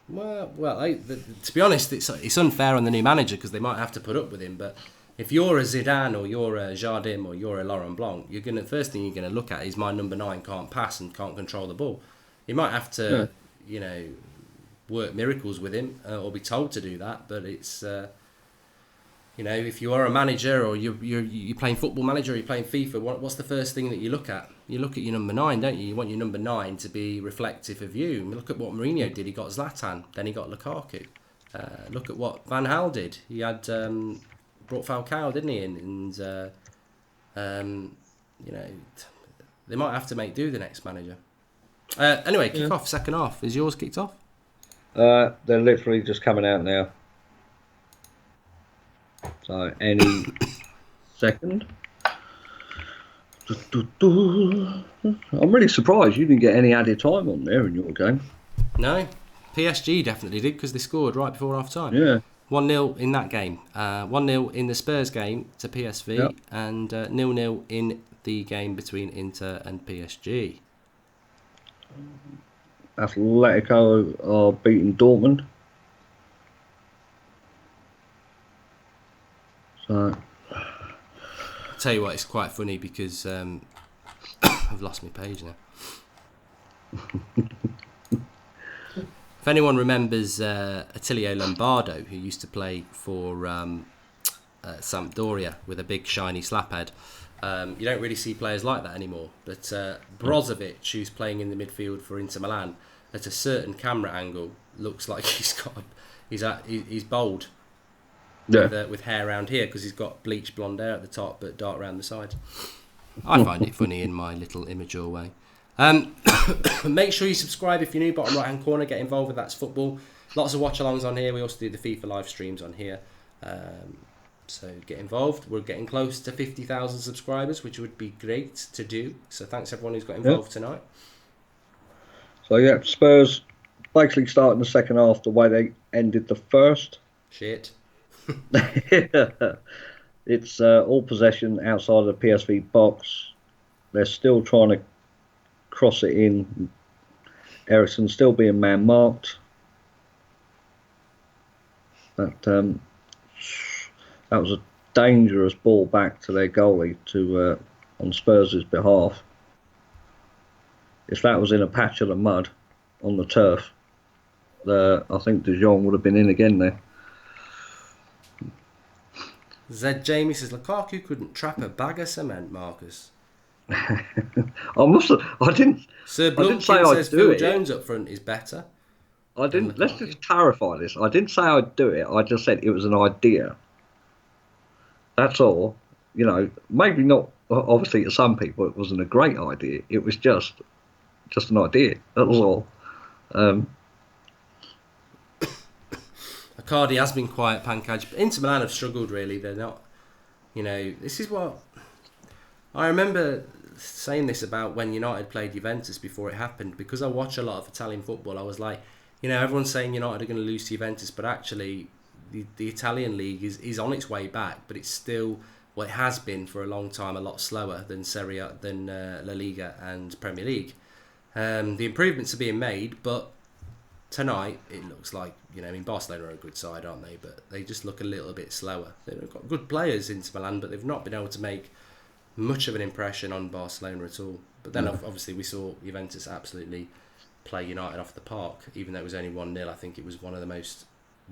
Well, to be honest, it's unfair on the new manager because they might have to put up with him, but... If you're a Zidane or you're a Jardim or you're a Laurent Blanc, first thing you're going to look at is my number 9 can't pass and can't control the ball. You might have to, work miracles with him or be told to do that. But it's, if you are a manager or you're playing Football Manager or you're playing FIFA, what's the first thing that you look at? You look at your number 9, don't you? You want your number 9 to be reflective of you. Look at what Mourinho did. He got Zlatan, then he got Lukaku. Look at what Van Gaal did. He had... brought Falcao, didn't he? They might have to make do the next manager. Anyway, kick off, second half. Is yours kicked off? They're literally just coming out now. So, any second. I'm really surprised you didn't get any added time on there in your game. No, PSG definitely did because they scored right before half time. Yeah. 1-0 in that game. 1-0 in the Spurs game to PSV, yep. And 0-0 in the game between Inter and PSG. Atletico are beating Dortmund. So I'll tell you what, it's quite funny because I've lost my page now. If anyone remembers Attilio Lombardo, who used to play for Sampdoria with a big shiny slap head, you don't really see players like that anymore. But Brozovic, who's playing in the midfield for Inter Milan, at a certain camera angle, looks like he's bold with hair around here because he's got bleached blonde hair at the top but dark around the sides. I find it funny in my little immature way. Make sure you subscribe if you're new. Bottom right hand corner, get involved with That's Football. Lots of watch-alongs on here. We also do the FIFA live streams on here. So get involved. We're getting close to 50,000 subscribers, which would be great to do. So thanks everyone who's got involved tonight. So yeah, Spurs basically starting the second half the way they ended the first. Shit. It's all possession outside of the PSV box. They're still trying to cross it in. Eriksen still being man marked. That was a dangerous ball back to their goalie to on Spurs' behalf. If that was in a patch of the mud on the turf, I think De Jong would have been in again there. Zed Jamie says Lukaku couldn't trap a bag of cement, Marcus. I didn't. Sir I didn't say Blumpkin I'd says do Phil it. Jones up front is better. I didn't. Let's just clarify this. I didn't say I'd do it. I just said it was an idea. That's all. You know, maybe not. Obviously, to some people, it wasn't a great idea. It was just an idea. That was all. Icardi has been quiet, Pankaj. But Inter Milan have struggled, really. They're not, this is what... I remember saying this about when United played Juventus before it happened. Because I watch a lot of Italian football, I was like, everyone's saying United are going to lose to Juventus, but actually the Italian league is on its way back, but it's still, it has been for a long time, a lot slower than Serie A, than La Liga and Premier League. The improvements are being made, but tonight it looks like, Barcelona are a good side, aren't they? But they just look a little bit slower. They've got good players into Milan, but they've not been able to make much of an impression on Barcelona at all. But then obviously we saw Juventus absolutely play United off the park, even though it was only 1-0. I think it was one of the most...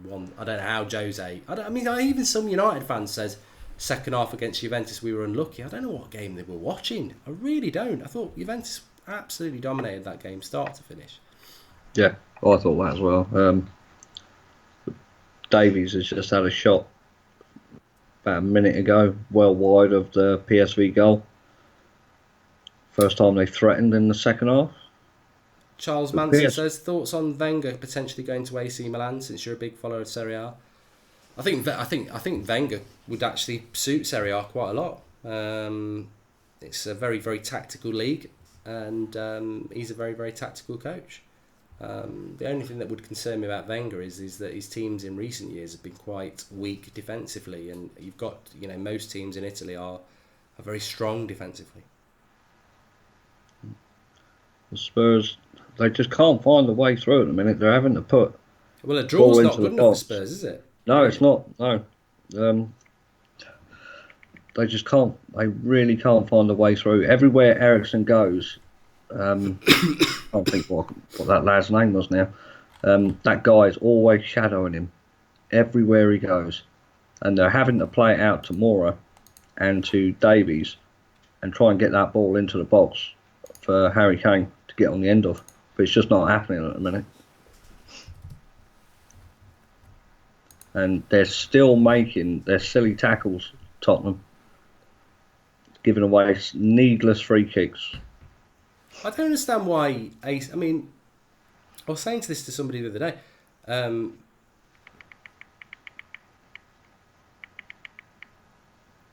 I don't know how Jose... even some United fans says second half against Juventus we were unlucky. I don't know what game they were watching. I really don't. I thought Juventus absolutely dominated that game, start to finish. Yeah, I thought that as well. Davies has just had a shot about a minute ago, well wide of the PSV goal. First time they threatened in the second half. Charles Manson says, thoughts on Wenger potentially going to AC Milan since you're a big follower of Serie A? I think Wenger would actually suit Serie A quite a lot. It's a very, very tactical league, and he's a very, very tactical coach. The only thing that would concern me about Wenger is that his teams in recent years have been quite weak defensively, and you've got, most teams in Italy are very strong defensively. The Spurs, they just can't find the way through at the minute. They're having to put... Well, a draw's not good enough for Spurs, is it? No, really? It's not. No. They just can't. They really can't find the way through. Everywhere Eriksen goes, I can't think what that lad's name was now. That guy is always shadowing him everywhere he goes, and they're having to play it out to Mora and to Davies and try and get that ball into the box for Harry Kane to get on the end of. But it's just not happening at the minute. And they're still making their silly tackles, Tottenham, giving away needless free kicks. I don't understand why. I was saying this to somebody the other day.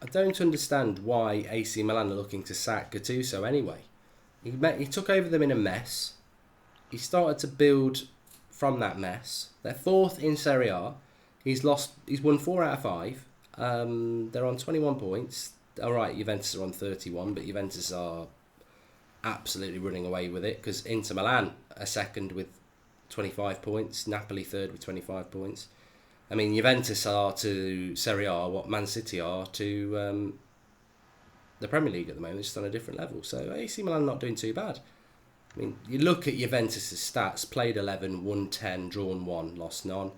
I don't understand why AC Milan are looking to sack Gattuso anyway. He took over them in a mess. He started to build from that mess. They're fourth in Serie A. He's won 4 out of 5. They're on 21 points. All right, Juventus are on 31, but Juventus are absolutely running away with it, because Inter Milan are second with 25 points, Napoli third with 25 points. I mean, Juventus are to Serie A what Man City are to the Premier League at the moment. It's just on a different level. So AC Milan not doing too bad. I mean, you look at Juventus' stats: played 11, won 10, drawn 1, lost none.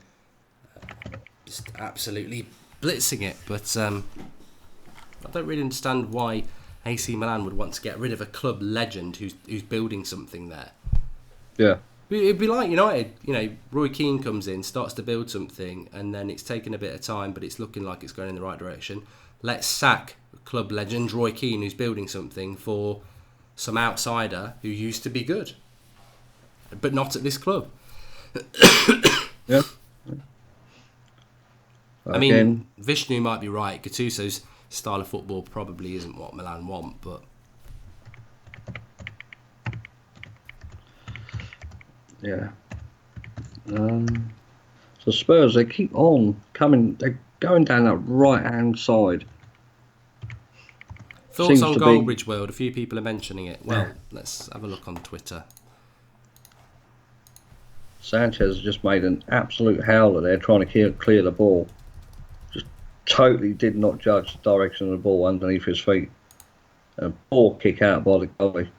Just absolutely blitzing it. But I don't really understand why AC Milan would want to get rid of a club legend who's building something there. Yeah. It'd be like United, Roy Keane comes in, starts to build something, and then it's taken a bit of time, but it's looking like it's going in the right direction. Let's sack club legend Roy Keane, who's building something, for some outsider who used to be good, but not at this club. Yeah. I mean, Vishnu might be right. Gattuso's style of football probably isn't what Milan want, but... Yeah. So Spurs, they keep on coming. They're going down that right-hand side. Thoughts on Goldbridge World? A few people are mentioning it. Well, let's have a look on Twitter. Sanchez just made an absolute howler there, trying to clear the ball. Just totally did not judge the direction of the ball underneath his feet. A poor kick out by the goalie.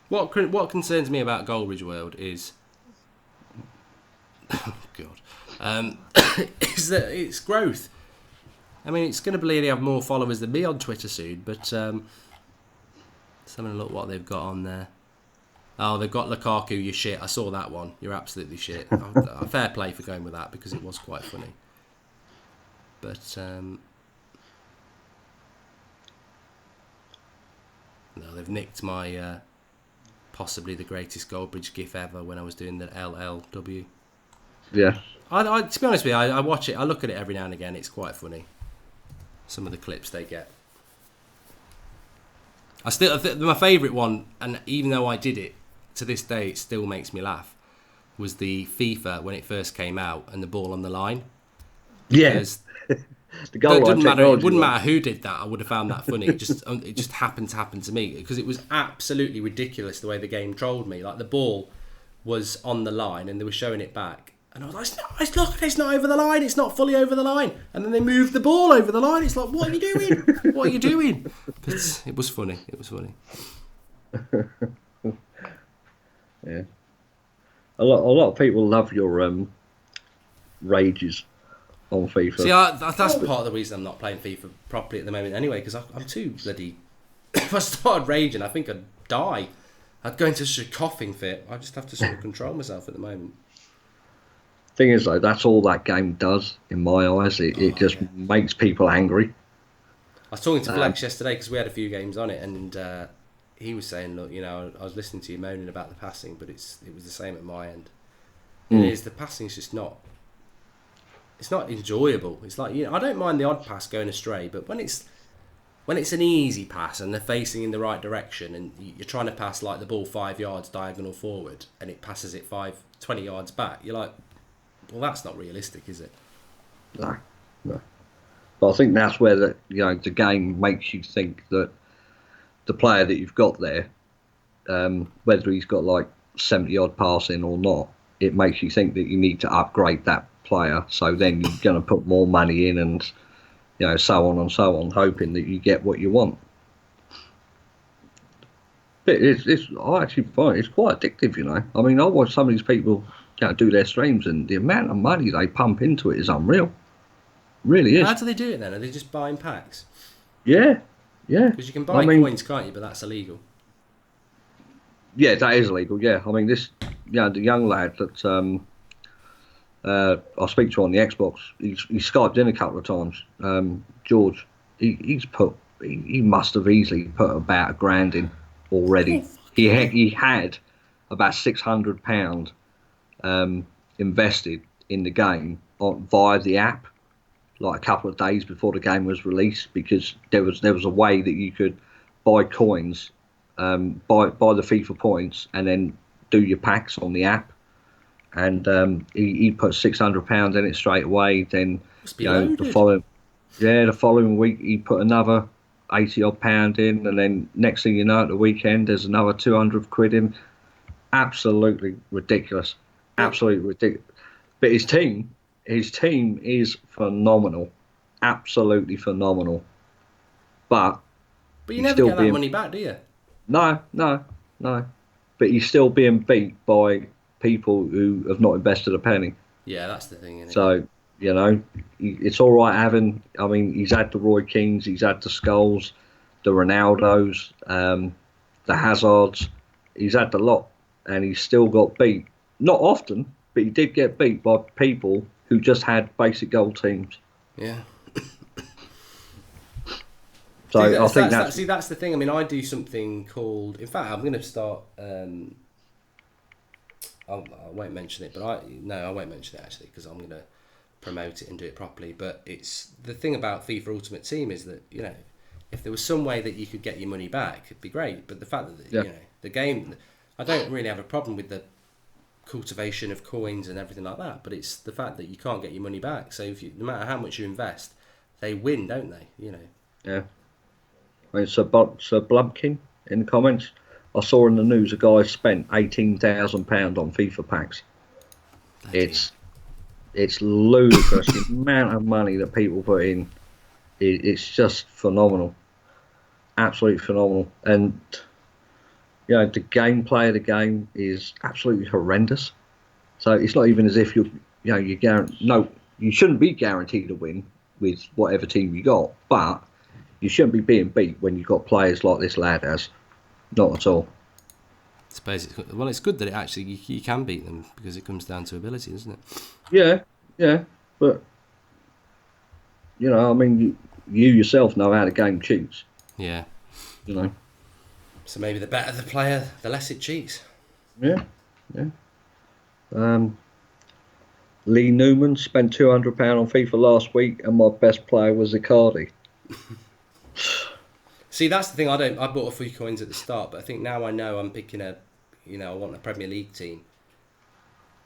What concerns me about Goldbridge World is, oh God, is that it's growth. I mean, it's going to believe they have more followers than me on Twitter soon, but let's have a look what they've got on there. Oh, they've got Lukaku, you're shit. I saw that one. You're absolutely shit. Fair play for going with that, because it was quite funny. But no, they've nicked my possibly the greatest Goldbridge gif ever when I was doing the LLW. Yeah. I to be honest with you, I watch it. I look at it every now and again. It's quite funny. Some of the clips they get. My favourite one, and even though I did it, to this day it still makes me laugh, was the FIFA when it first came out and the ball on the line. Yeah. The goal line technology. It wouldn't matter who did that. I would have found that funny. It just happened to happen to me, because it was absolutely ridiculous the way the game trolled me. Like, the ball was on the line and they were showing it back, and I was like, "Look, it's not over the line. It's not fully over the line." And then they moved the ball over the line. It's like, what are you doing? What are you doing? But it was funny. It was funny. Yeah. A lot of people love your rages on FIFA. See, that's part of the reason I'm not playing FIFA properly at the moment anyway, because I'm too bloody... If I started raging, I think I'd die. I'd go into such a coughing fit. I just have to sort of control myself at the moment. Thing is, though, that's all that game does, in my eyes. It just makes people angry. I was talking to Flex yesterday, because we had a few games on it, and he was saying, look, I was listening to you moaning about the passing, but it was the same at my end. It is, the passing's just not... It's not enjoyable. It's like, I don't mind the odd pass going astray, but when it's an easy pass and they're facing in the right direction and you're trying to pass like the ball 5 yards diagonal forward and it passes it 20 yards back, you're like, well, that's not realistic, is it? No. But I think that's where the game makes you think that the player that you've got there, whether he's got like 70 odd passing or not, it makes you think that you need to upgrade that player, so then you're going to put more money in, and so on and so on, hoping that you get what you want. But I actually find it's quite addictive. I mean, I watch some of these people do their streams, and the amount of money they pump into it is unreal. Really is. How do they do it then? Are they just buying packs? Yeah. Because you can buy coins, can't you? But that's illegal. Yeah, that is illegal. Yeah, I mean the young lad that I speak to on the Xbox, he's Skyped in a couple of times. George, he must have easily put about £1,000 in already. He had about £600 invested in the game via the app, like a couple of days before the game was released, because there was a way that you could buy coins, buy the FIFA points, and then do your packs on the app. And he put £600 in it straight away. Then the following week he put another £80 in, and then next thing you know, at the weekend, there's another 200 quid in. Absolutely ridiculous. Absolutely ridiculous. But his team is phenomenal. Absolutely phenomenal. But you he's never still get that being money back, do you? no. But he's still being beat by people who have not invested a penny. Yeah, that's the thing, isn't it? So, it's all right having. I mean, he's had the Roy Keanes, he's had the Skulls, the Ronaldos, the Hazards. He's had the lot, and he's still got beat. Not often, but he did get beat by people who just had basic goal teams. Yeah. So I think that's the thing. I mean, I do something called. In fact, I'm going to start. I won't mention it, but I won't mention it actually because I'm going to promote it and do it properly. But it's the thing about FIFA Ultimate Team is that if there was some way that you could get your money back, it'd be great. But the fact that the game, I don't really have a problem with the cultivation of coins and everything like that. But it's the fact that you can't get your money back. So no matter how much you invest, they win, don't they? Yeah. I mean, Sir Blubkin in the comments. I saw in the news a guy spent £18,000 on FIFA packs. It's ludicrous the amount of money that people put in. It's just phenomenal, absolutely phenomenal. And the gameplay of the game is absolutely horrendous. So it's not even as if you shouldn't be guaranteed to win with whatever team you got, but you shouldn't be being beat when you've got players like this lad has. Not at all. I suppose it's good that it actually you can beat them because it comes down to ability, doesn't it? Yeah, but I mean, you yourself know how the game cheats. Yeah. So maybe the better the player, the less it cheats. Yeah. Lee Newman spent £200 on FIFA last week, and my best player was Icardi. See, that's the thing. I bought a few coins at the start, but I think now I know I'm picking I want a Premier League team.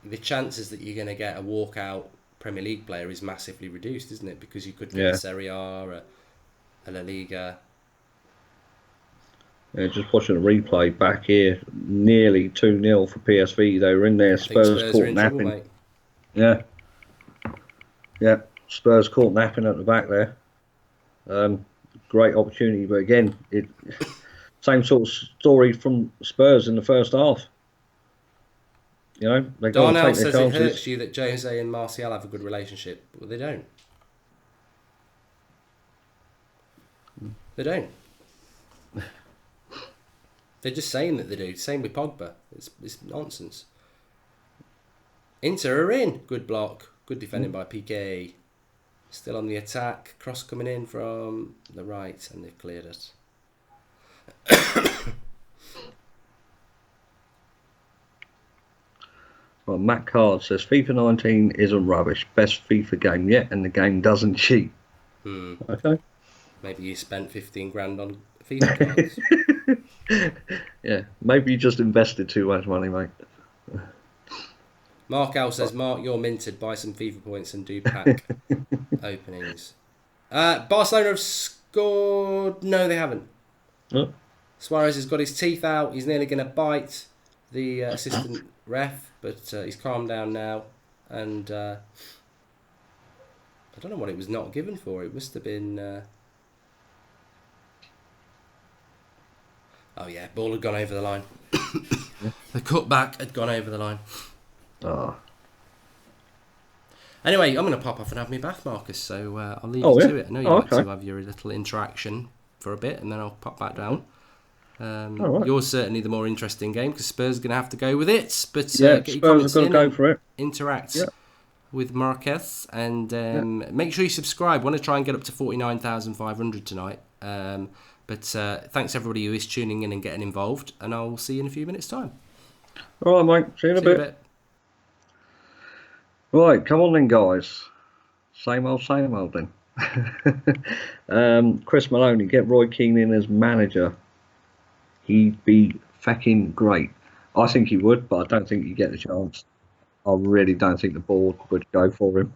The chances that you're going to get a walkout Premier League player is massively reduced, isn't it? Because you could get a Serie A or a La Liga. Yeah, just watching a replay back here, nearly 2-0 for PSV. They were in there. Spurs caught napping. Yeah. Spurs caught napping at the back there. Great opportunity, but again, same sort of story from Spurs in the first half. They got to take their chances. It hurts you that Jose and Martial have a good relationship. Well, they don't. They don't. They're just saying that they do. Same with Pogba. It's nonsense. Inter are in. Good block. Good defending by Piqué. Still on the attack. Cross coming in from the right, and they've cleared it. Well, Matt Card says FIFA 19 isn't rubbish. Best FIFA game yet, and the game doesn't cheat. Okay. Maybe you spent 15 grand on FIFA cards. Yeah, maybe you just invested too much money, mate. Mark L says, Mark, you're minted. Buy some FIFA points and do pack openings. Barcelona have scored. No, they haven't. Oh. Suarez has got his teeth out. He's nearly going to bite the assistant ref, but he's calmed down now. And I don't know what it was not given for. It must have been... Oh, yeah, ball had gone over the line. The cutback had gone over the line. Oh. Anyway, I'm going to pop off and have my bath, Marcus, so I'll leave you to it. I know you like to have your little interaction for a bit, and then I'll pop back down. Right. Yours certainly the more interesting game, because Spurs are going to have to go with it. But get your comments in, go for it. Interact with Marquez, and make sure you subscribe. I want to try and get up to 49,500 tonight. But thanks everybody who is tuning in and getting involved, and I'll see you in a few minutes' time. All right, mate. See you in a bit. Right, come on then, guys. Same old then. Chris Maloney, get Roy Keane in as manager. He'd be fucking great. I think he would, but I don't think he'd get the chance. I really don't think the board would go for him.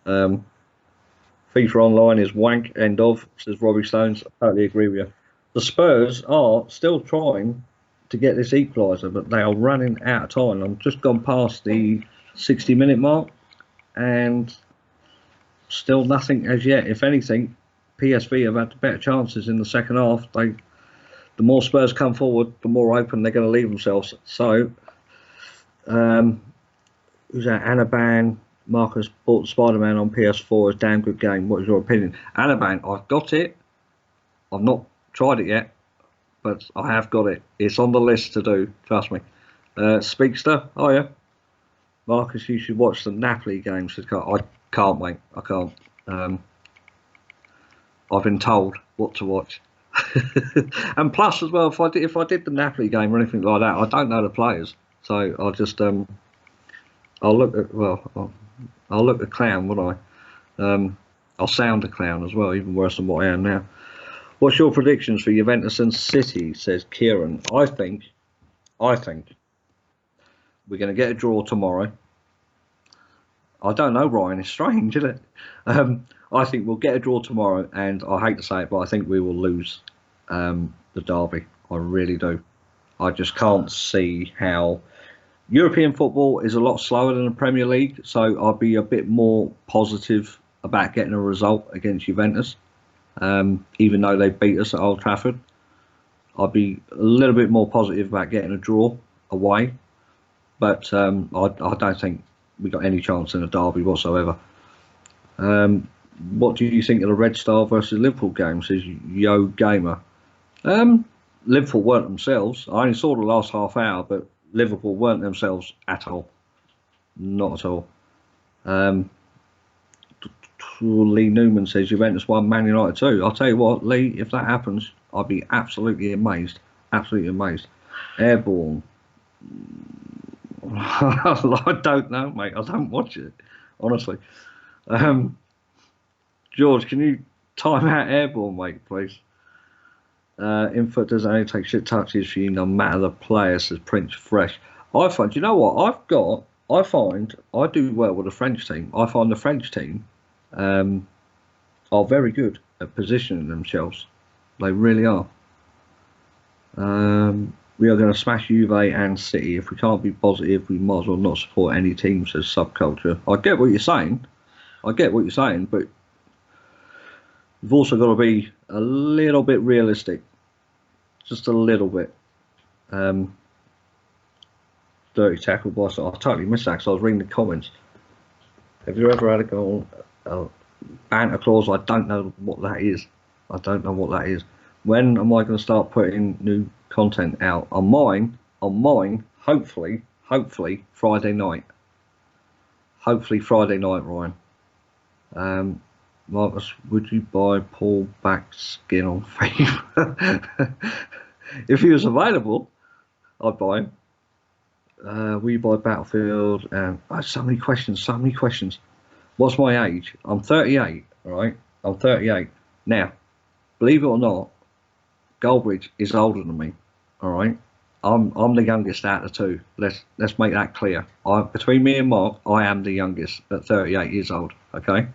For FIFA Online is wank, end of, says Robbie Stones. I totally agree with you. The Spurs are still trying to get this equalizer, but they are running out of time. I've just gone past the 60-minute mark, and still nothing as yet. If anything, PSV have had better chances in the second half. The more Spurs come forward, the more open they're going to leave themselves. So, who's that? Anaban. Marcus bought Spider-Man on PS4. It's a damn good game. What is your opinion? Anaban, I've got it. I've not tried it yet, but I have got it. It's on the list to do. Trust me. Speakster, oh yeah. Marcus, you should watch the Napoli games. I can't, mate. I can't. I've been told what to watch. And plus, as well, if I did the Napoli game or anything like that, I don't know the players, so I'll just I'll look a clown, won't I? I'll sound a clown as well, even worse than what I am now. What's your predictions for Juventus and City? Says Kieran. I think we're going to get a draw tomorrow. I don't know, Ryan. It's strange, isn't it? I think we'll get a draw tomorrow, and I hate to say it, but I think we will lose the derby. I really do. I just can't see how. European football is a lot slower than the Premier League, so I'll be a bit more positive about getting a result against Juventus, even though they beat us at Old Trafford. I'll be a little bit more positive about getting a draw away, but I don't think we got any chance in a derby whatsoever. What do you think of the Red Star versus Liverpool game? Says Yo Gamer. Liverpool weren't themselves. I only saw the last half hour, but Liverpool weren't themselves at all. Not at all. Lee Newman says Juventus won, Man United too. I'll tell you what, Lee, if that happens, I'll be absolutely amazed. Absolutely amazed. Airborne. I don't know, mate. I don't watch it, honestly. George, can you time out Airborne, mate, please? Info does only take shit touches for you, no matter the player, says Prince Fresh. I find, you know what? I find I do well with the French team. I find the French team are very good at positioning themselves. They really are. We are going to smash Juve and City. If we can't be positive, we might as well not support any team, says Subculture. I get what you're saying. But you've also got to be a little bit realistic. Just a little bit. Dirty tackle by, so I totally missed that because I was reading the comments. Have you ever had a goal? Banter clause, I don't know what that is. When am I going to start putting new content out? On mine, hopefully Friday night. Hopefully Friday night, Ryan. Marcus, would you buy Paul Back's skin on FIFA? If he was available, I'd buy him. Will you buy Battlefield? So many questions. What's my age? I'm 38, right? I'm 38. Now, believe it or not, Goldbridge is older than me, all right? I'm the youngest out of the two. Let's make that clear. Between me and Mark, I am the youngest at 38 years old, okay?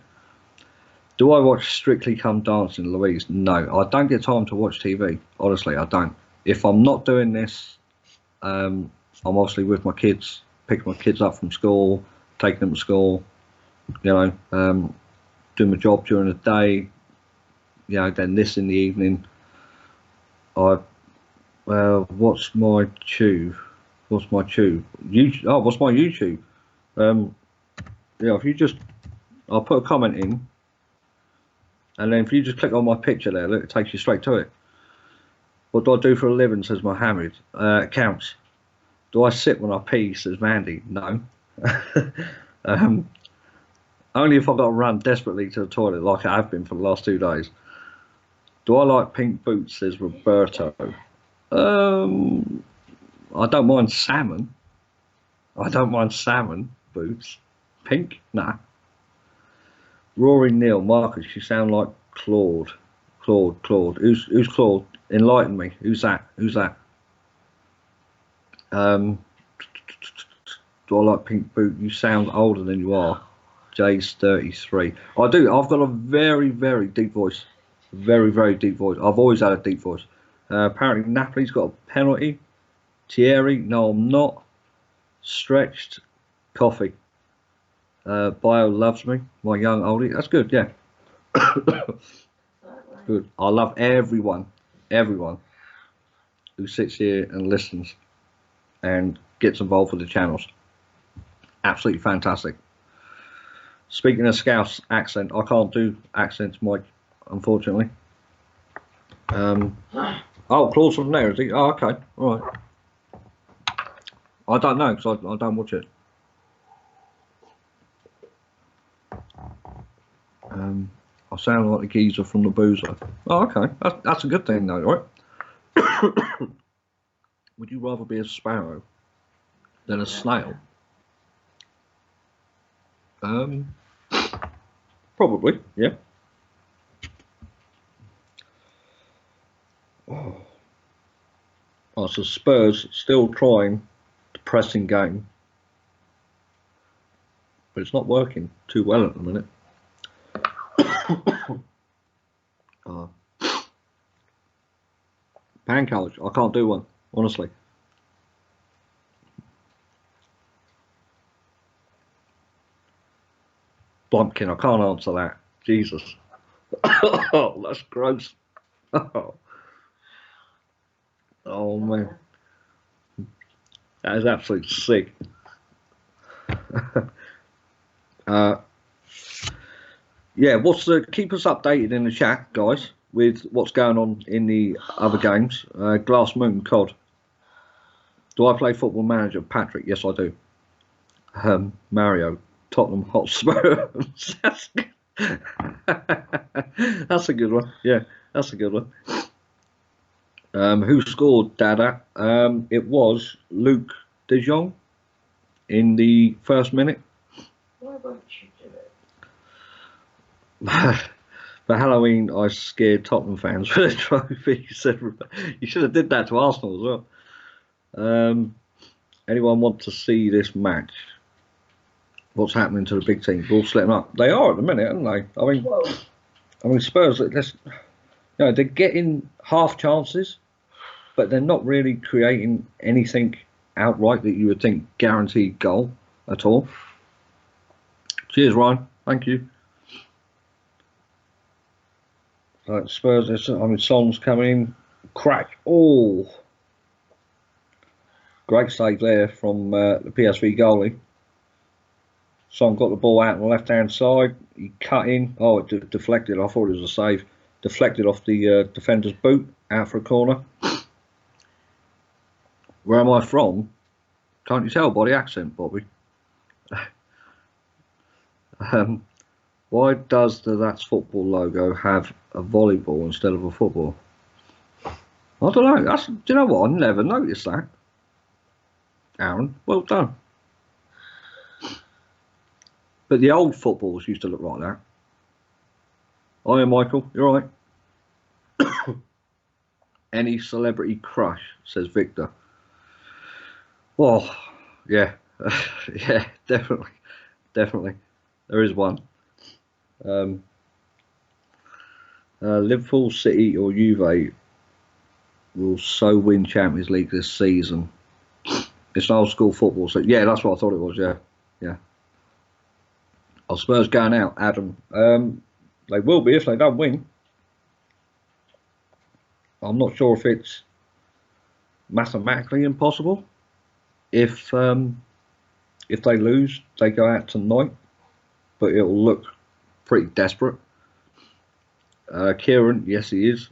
Do I watch Strictly Come Dancing, Louise? No, I don't get time to watch TV. Honestly, I don't. If I'm not doing this, I'm obviously with my kids, picking my kids up from school, taking them to school, doing my job during the day, then this in the evening. What's my tube? What's my YouTube? If you just, I'll put a comment in, and then if you just click on my picture there, look, it takes you straight to it. What do I do for a living, says Mohammed. Counts. Do I sit when I pee, says Mandy. No. Only if I've got to run desperately to the toilet like I have been for the last 2 days. Do I like pink boots, says Roberto. I don't mind salmon. Boots. Pink? Nah. Roaring Neil, Marcus, you sound like Claude. Claude. Who's Claude? Enlighten me. Who's that? Do I like pink boot? You sound older than you are. Jay's 33. I do. I've got a very, very deep voice. Very, very deep voice. I've always had a deep voice. Apparently, Napoli's got a penalty. Thierry, no, I'm not. Stretched, coffee. Bio loves me, my young oldie. That's good, yeah. Good. I love everyone who sits here and listens and gets involved with the channels. Absolutely fantastic. Speaking of Scouse accent, I can't do accents, Mike, unfortunately. Oh, Claude's from there, is he? Oh, okay, all right. I don't know because I don't watch it. I sound like the geezer from the Boozer. Oh, okay, that's a good thing though, right? Would you rather be a sparrow than a snail? Probably, yeah. Oh, so Spurs still trying the pressing game, but it's not working too well at the minute. Pancakes, I can't do one, honestly. Blumpkin, I can't answer that. Jesus. Oh, that's gross. Oh man. That is absolutely sick. Yeah, keep us updated in the chat, guys, with what's going on in the other games. Glass Moon, COD. Do I play Football Manager? Patrick, yes I do. Mario, Tottenham Hotspur. That's a good one. Yeah, that's a good one. Who scored, Dada? It was Luke De Jong in the first minute. Why won't you do it? For Halloween, I scared Tottenham fans for the trophy. You should have did that to Arsenal as well. Anyone want to see this match? What's happening to the big teams? All slipping up. They are at the minute, aren't they? I mean, Spurs. They're getting half chances, but they're not really creating anything outright that you would think guaranteed goal at all. Cheers, Ryan. Thank you. Like Spurs, Son's coming in. Crack. Oh. Great save there from the PSV goalie. Son got the ball out on the left-hand side. He cut in. Oh, it deflected. I thought it was a save. Deflected off the defender's boot, out for a corner. Where am I from? Can't you tell by the accent, Bobby? Why does the That's Football logo have a volleyball instead of a football? I don't know. Do you know what? I never noticed that. Aaron, well done. But the old footballs used to look like that. Hiya, Michael. You're right. Any celebrity crush, says Victor. Well, yeah. Yeah, definitely. Definitely. There is one. Liverpool, City or Juve will so win Champions League this season. It's an old school football. So yeah, that's what I thought it was. Yeah, yeah. Are Spurs going out, Adam? They will be if they don't win. I'm not sure if it's mathematically impossible. If they lose, they go out tonight, but it'll look pretty desperate. Kieran, yes he is.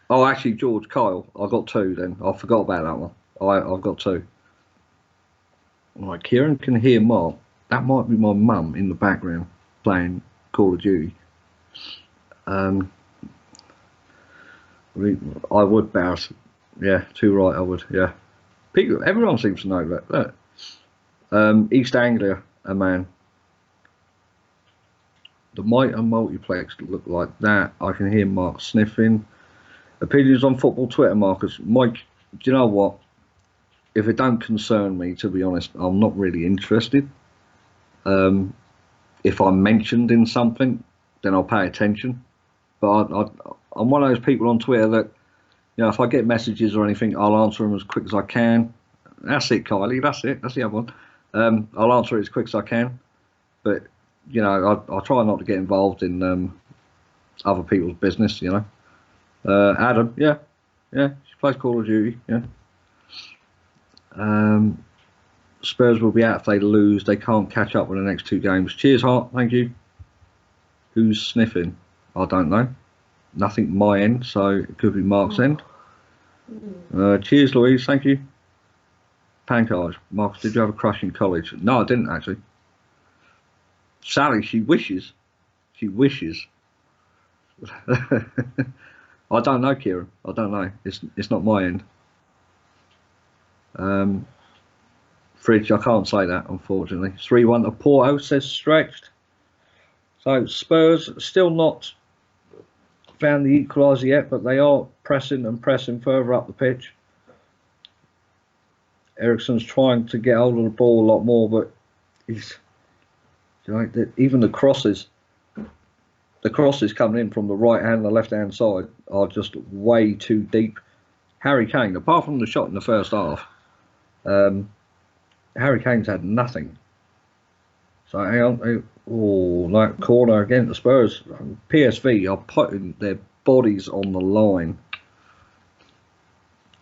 Oh, actually, George, Kyle, I got two then. I forgot about that one. I've got two. Right, Kieran can hear Mark. That might be my mum in the background playing Call of Duty. I would, Barris. Yeah, too right, I would, yeah. People, everyone seems to know that. Look. East Anglia, a man. The Mitre multiplex look like that. I can hear Mark sniffing. Opinions on football Twitter, Marcus. Mike, do you know what? If it don't concern me, to be honest, I'm not really interested. if I'm mentioned in something, then I'll pay attention. But I'm one of those people on Twitter that, if I get messages or anything, I'll answer them as quick as I can. That's it, Kylie. That's it. That's the other one. I'll answer it as quick as I can. But, I try not to get involved in other people's business, Adam, yeah, she plays Call of Duty, yeah. Spurs will be out if they lose. They can't catch up with the next 2 games. Cheers, Hart. Thank you. Who's sniffing? I don't know. Nothing my end, so it could be Mark's end. Cheers, Louise. Thank you. Pancake. Marcus, did you have a crush in college? No, I didn't actually. Sally, she wishes. She wishes. I don't know, Kieran. I don't know. It's not my end. Fridge, I can't say that, unfortunately. 3-1 to Porto, says Stretched. So Spurs still not found the equaliser yet, but they are pressing further up the pitch. Ericsson's trying to get hold of the ball a lot more, but even the crosses coming in from the right hand and the left hand side are just way too deep. Harry Kane, apart from the shot in the first half, Harry Kane's had nothing. So hang on, that corner against the Spurs. PSV are putting their bodies on the line.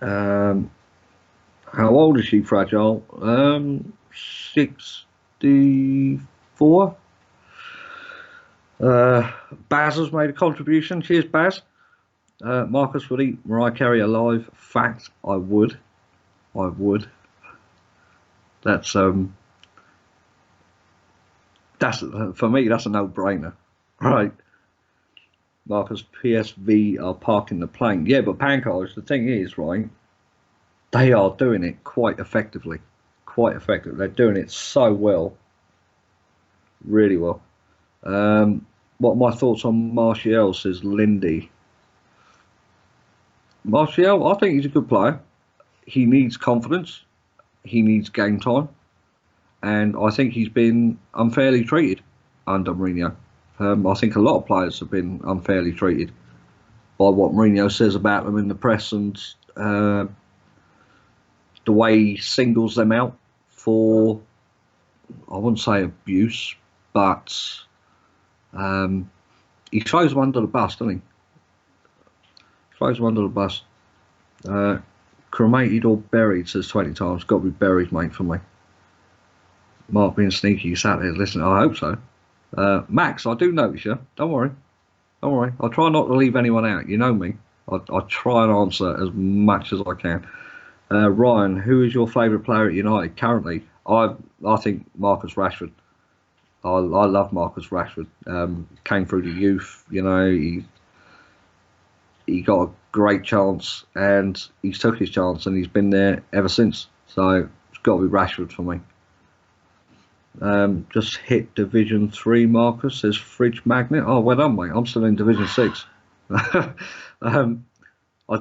How old is she, Fragile? 64. Baz has made a contribution. Cheers, Baz. Marcus would eat Mariah Carey alive. Fact, I would. That's for me. That's a no-brainer, right? Marcus, PSV are parking the plane. Yeah, but Pancars, the thing is, right? They are doing it quite effectively. They're doing it so well, really well. What are my thoughts on Martial, says Lindy. Martial, I think he's a good player. He needs confidence. He needs game time. And I think he's been unfairly treated under Mourinho. I think a lot of players have been unfairly treated by what Mourinho says about them in the press and the way he singles them out for, I wouldn't say abuse, but he throws them under the bus, doesn't he? Throws them under the bus. Cremated or buried, says 20 times. Got to be buried, mate, for me. Mark being sneaky, you sat there listening. I hope so. Max, I do notice you. Don't worry. I'll try not to leave anyone out. You know me. I try and answer as much as I can. Ryan, who is your favourite player at United currently? I think Marcus Rashford. I love Marcus Rashford. Came through the youth. He got a great chance and he took his chance and he's been there ever since. So it's got to be Rashford for me. Just hit Division 3, Marcus, says Fridge Magnet. Oh, well done, mate. I'm still in Division 6. I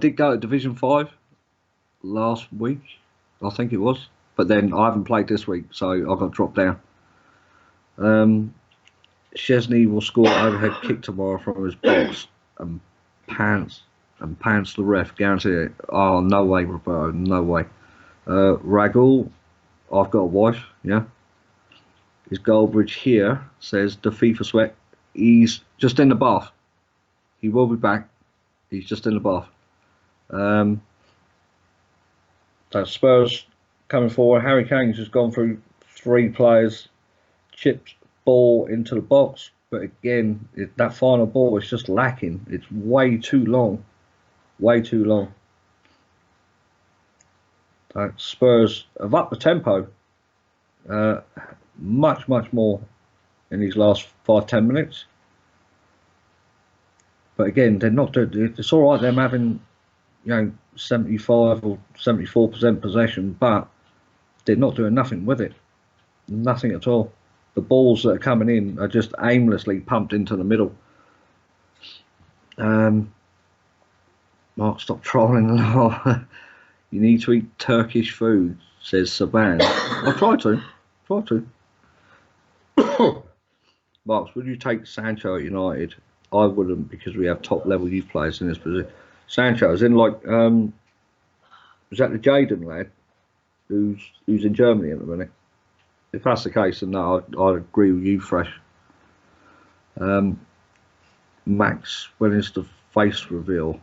did go to Division 5 last week, I think it was. But then I haven't played this week, so I got dropped down. Chesney will score overhead kick tomorrow from his box and pants the ref, guarantee it. Oh, no way, Roberto, no way. Ragul, I've got a wife, yeah. Is Goldbridge here, says the FIFA sweat. He's just in the bath. He will be back. He's just in the bath. Spurs coming forward. Harry Kane's just gone through 3 players, chipped ball into the box. But again, that final ball is just lacking. It's way too long. Spurs have upped the tempo. Much more in these last 5-10 minutes. But again, they're not doing it. It's all right them having 75 or 74% possession, but they're not doing nothing with it. Nothing at all. The balls that are coming in are just aimlessly pumped into the middle. Mark, stop trolling. You need to eat Turkish food, says Saban. I try to. Marks, would you take Sancho at United? I wouldn't, because we have top level youth players in this position. Sancho, as in like, is that the Jaden lad who's in Germany at the minute? If that's the case, then no, I'd agree with you, Fresh. Max, when is the face reveal?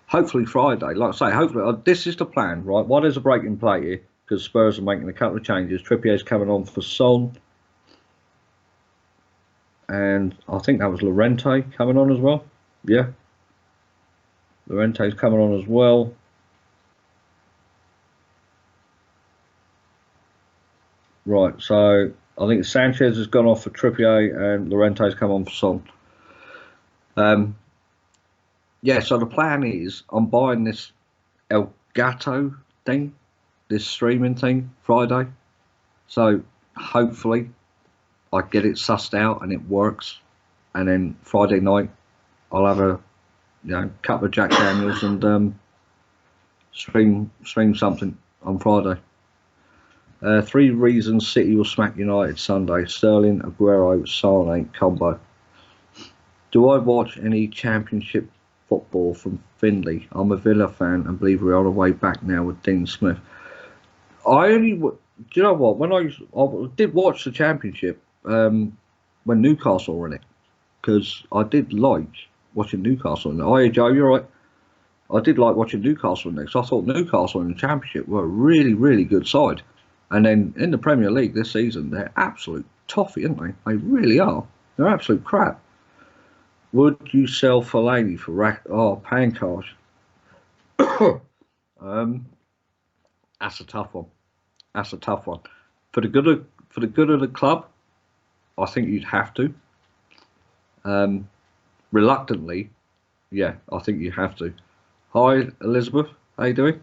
Hopefully Friday. Like I say, hopefully this is the plan, right? Why there's a break in play here? Because Spurs are making a couple of changes. Trippier's coming on for Son, and I think that was Llorente coming on as well. Yeah, Llorente's coming on as well. Right, so I think Sanchez has gone off for Trippier and Llorente's come on for Son. Yeah, so the plan is I'm buying this El Gato thing, this streaming thing, Friday. So hopefully I get it sussed out and it works. And then Friday night I'll have a couple of Jack Daniels and stream something on Friday. 3 reasons City will smack United Sunday: Sterling, Aguero, Sane combo. Do I watch any Championship football from Findlay? I'm a Villa fan and believe we're on our way back now with Dean Smith. Do you know what? When I did watch the Championship when Newcastle were in it, because I did like watching Newcastle in it. Oh, yeah, Joe, you're right. I did like watching Newcastle in it, because I thought Newcastle in the Championship were a really, really good side. And then in the Premier League this season, they're absolute toffee, aren't they? They really are. They're absolute crap. Would you sell Fellaini for Pancars? That's a tough one. That's a tough one. For the good of the club, I think you'd have to. Reluctantly, yeah, I think you have to. Hi, Elizabeth. How you doing?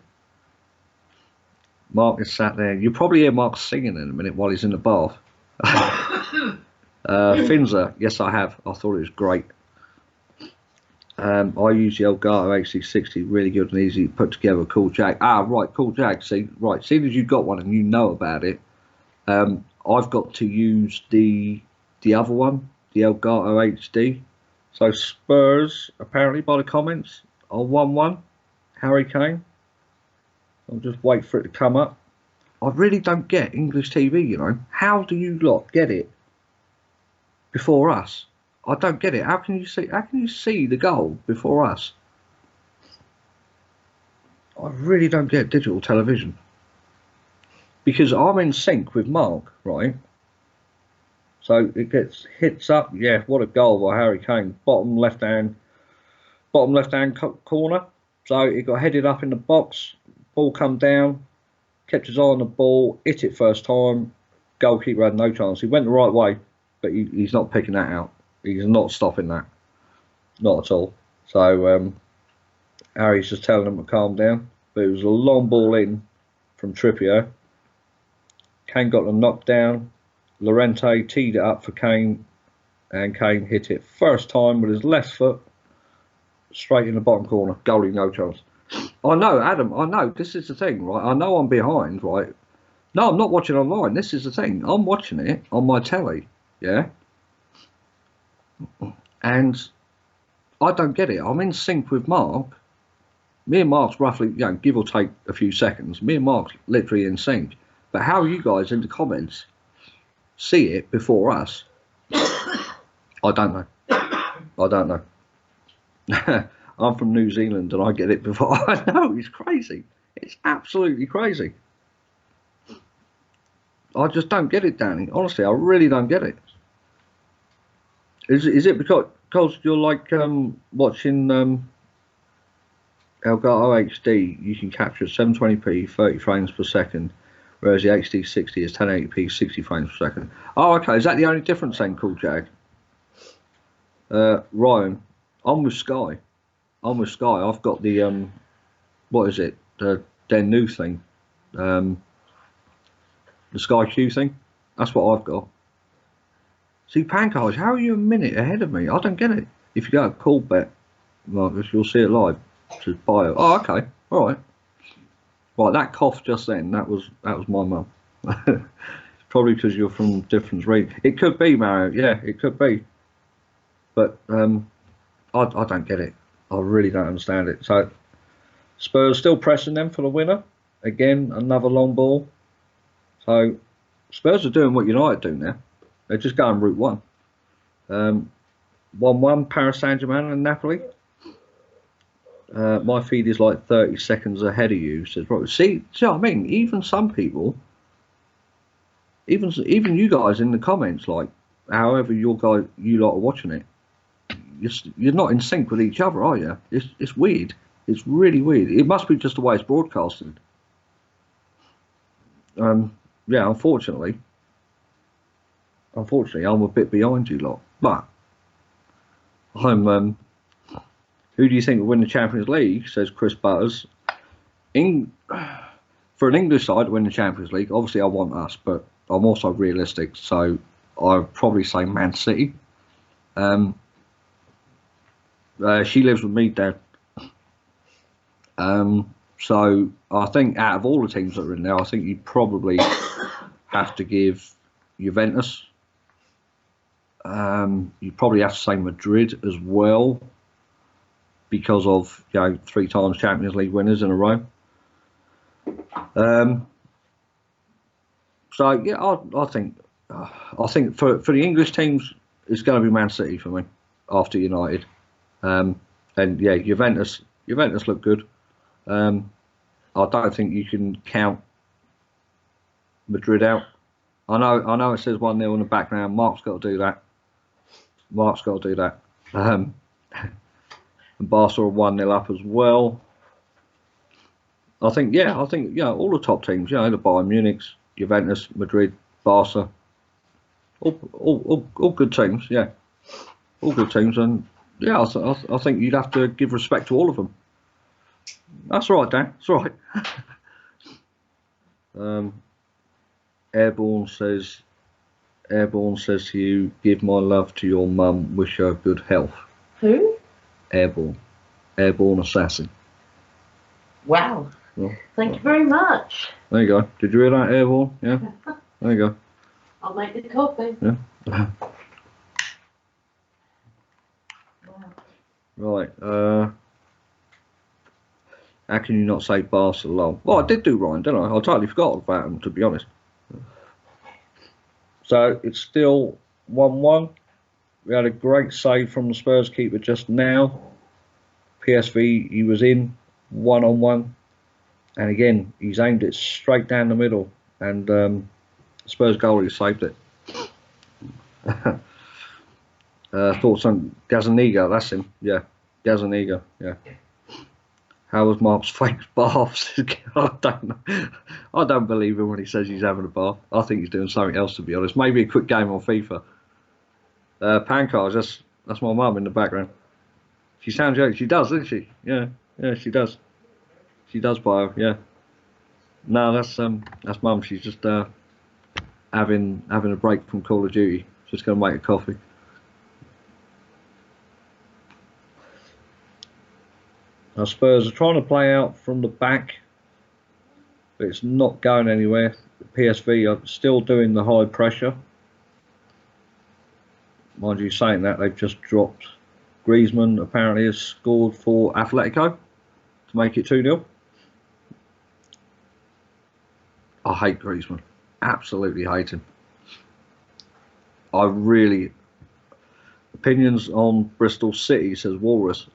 Mark is sat there. You'll probably hear Mark singing in a minute while he's in the bath. Finza, yes, I have. I thought it was great. I use the Elgato HD60, really good and easy to put together. Cool Jag. Right, Cool Jag. See, right, seeing as you've got one and you know about it, I've got to use the other one, the Elgato HD. So Spurs, apparently by the comments, are 1-1. Harry Kane. I'll just wait for it to come up. I really don't get English TV, you know. How do you lot get it before us? I don't get it. How can you see the goal before us? I really don't get digital television. Because I'm in sync with Mark, right? So it hits up. Yeah, what a goal by Harry Kane. Bottom left hand corner. So it got headed up in the box. Ball come down, kept his eye on the ball, hit it first time. Goalkeeper had no chance. He went the right way, but he's not picking that out. He's not stopping that, not at all. So Harry's just telling him to calm down. But it was a long ball in from Trippier. Kane got the knockdown. Llorente teed it up for Kane, and Kane hit it first time with his left foot, straight in the bottom corner. Goalie, no chance. I know, Adam, I know, this is the thing, right? I know I'm behind, right? No, I'm not watching online. This is the thing. I'm watching it on my telly, yeah? And I don't get it. I'm in sync with Mark. Me and Mark's roughly, give or take a few seconds. Me and Mark's literally in sync. But how you guys in the comments see it before us, I don't know. I don't know. I'm from New Zealand and I get it before. I know, it's crazy. It's absolutely crazy. I just don't get it, Danny. Honestly, I really don't get it. Is it because you're like watching Elgato HD? You can capture 720p, 30 frames per second, whereas the HD60 is 1080p, 60 frames per second. Oh, okay. Is that the only difference then, Cool Jag? Ryan, I'm with Sky. I've got the what is it? Their new thing, the Sky Q thing. That's what I've got. See, Pancars, how are you a minute ahead of me? I don't get it. If you go to Call Bet, Marcus, you'll see it live. To bio. Oh, okay, all right. Right, that cough just then. That was my mum. Probably because you're from different regions. It could be, Mario. Yeah, it could be. But I don't get it. I really don't understand it. So Spurs still pressing them for the winner. Again, another long ball. So Spurs are doing what United do now. They're just going route one. 1-1 Paris Saint-Germain and Napoli. My feed is like 30 seconds ahead of you. Says, right, see what I mean? Even some people, even you guys in the comments, like however you lot are watching it, you're not in sync with each other, are you? It's weird. It's really weird. It must be just the way it's broadcasted. Yeah, unfortunately, I'm a bit behind you lot. But I'm. Who do you think will win the Champions League? Says Chris Butters. For an English side to win the Champions League, obviously I want us, but I'm also realistic, so I'd probably say Man City. She lives with me, Dad. So I think out of all the teams that are in there, I think you probably have to give Juventus. You probably have to say Madrid as well, because of 3 times Champions League winners in a row. So yeah, I think for the English teams, it's going to be Man City for me after United. And yeah, Juventus look good. I don't think you can count Madrid out. I know it says 1-0 in the background. Mark's got to do that. And Barca are 1-0 up as well. I think all the top teams, the Bayern Munichs, Juventus, Madrid, Barca, all good teams, all good teams, and I think you'd have to give respect to all of them. That's right, Dan. That's right. Airborne says to you, give my love to your mum, wish her good health. Who? Airborne assassin. Wow. Well, Thank you very much. There you go. Did you hear that, Airborne? Yeah. There you go. I'll make the coffee. Yeah. Wow. Right. How can you not say Barcelona? Well, I did do Ryan, didn't I? I totally forgot about him, to be honest. So it's still 1-1. We had a great save from the Spurs keeper just now. PSV, he was in 1-on-1. And again, he's aimed it straight down the middle. And Spurs goalie saved it. Thoughts on Gazaniga? That's him. Yeah, Gazaniga. Yeah. How was Mark's fake baths? I don't know. I don't believe him when he says he's having a bath. I think he's doing something else, to be honest. Maybe a quick game on FIFA. Pancars, that's my mum in the background. She sounds young. She does, doesn't she? Yeah, she does. She does, bio. Yeah. No, that's mum. She's just having a break from Call of Duty. Just gonna make a coffee. Now Spurs are trying to play out from the back, but it's not going anywhere. The PSV are still doing the high pressure. Mind you, saying that, they've just dropped. Griezmann apparently has scored for Atletico to make it 2-0. I hate Griezmann. Absolutely hate him. Opinions on Bristol City, says Walrus.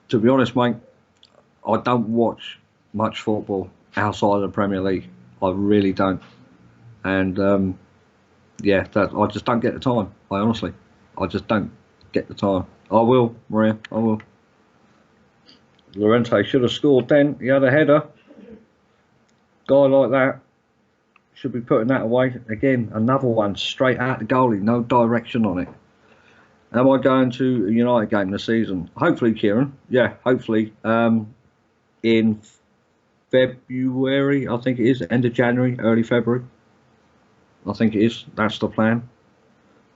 To be honest, mate, I don't watch much football outside of the Premier League. I really don't. And I just don't get the time. I just don't get the time. I will, Maria, I will. Llorente should have scored then. He had a header. Guy like that should be putting that away. Again, another one straight out the goalie, no direction on it. Am I going to a United game this season? Hopefully, Kieran. Yeah, hopefully. In February, I think it is. End of January, early February. I think it is. That's the plan.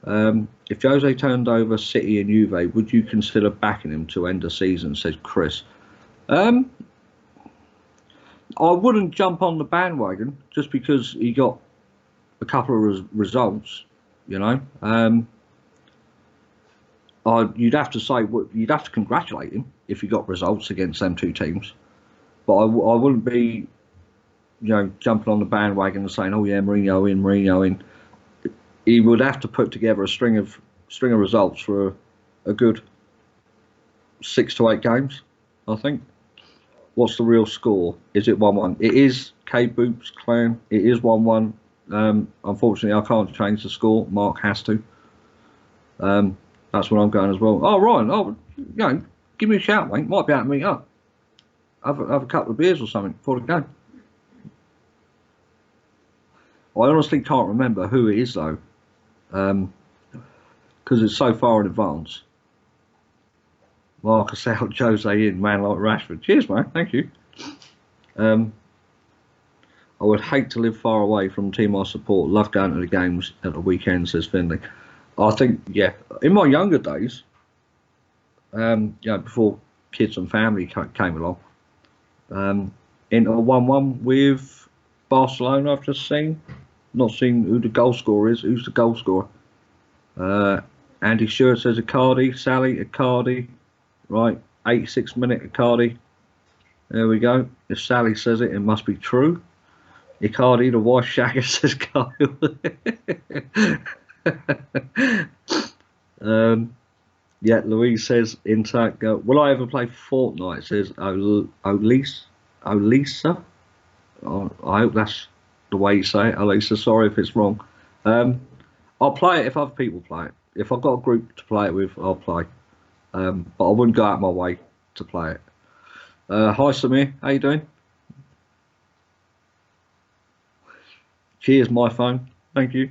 If Jose turned over City and Juve, would you consider backing him to end the season, says Chris. I wouldn't jump on the bandwagon just because he got a couple of results, you know. You'd have to say, you'd have to congratulate him if he got results against them two teams. But I wouldn't be, jumping on the bandwagon and saying, "Oh yeah, Mourinho in, Mourinho in." He would have to put together a string of results for a good 6 to 8 games, I think. What's the real score? Is it 1-1? It is K Boop's clan. It is 1-1. Unfortunately, I can't change the score. Mark has to. That's where I'm going as well. Oh, Ryan, give me a shout, mate. Might be able to meet up. Have a couple of beers or something before the game. I honestly can't remember who it is though, because it's so far in advance. Marcus out, Jose in, man like Rashford. Cheers, mate. Thank you. I would hate to live far away from the team I support. Love going to the games at the weekend, says Finley. I think, yeah, in my younger days, before kids and family came along, into a 1-1 with Barcelona, I've just seen. Not seen who the goal scorer is. Who's the goal scorer? Andy Stewart says Icardi. Sally, Icardi. Right, 86 minute Icardi. There we go. If Sally says it, it must be true. Icardi, the wife shagger, says Kyle. Yeah, Louise says intact. Will I ever play Fortnite? Says Olisa. I hope that's the way you say it, Olisa. Sorry if it's wrong. I'll play it if other people play it. If I've got a group to play it with, I'll play. But I wouldn't go out my way to play it. Hi Samir, how you doing? Cheers, my phone. Thank you.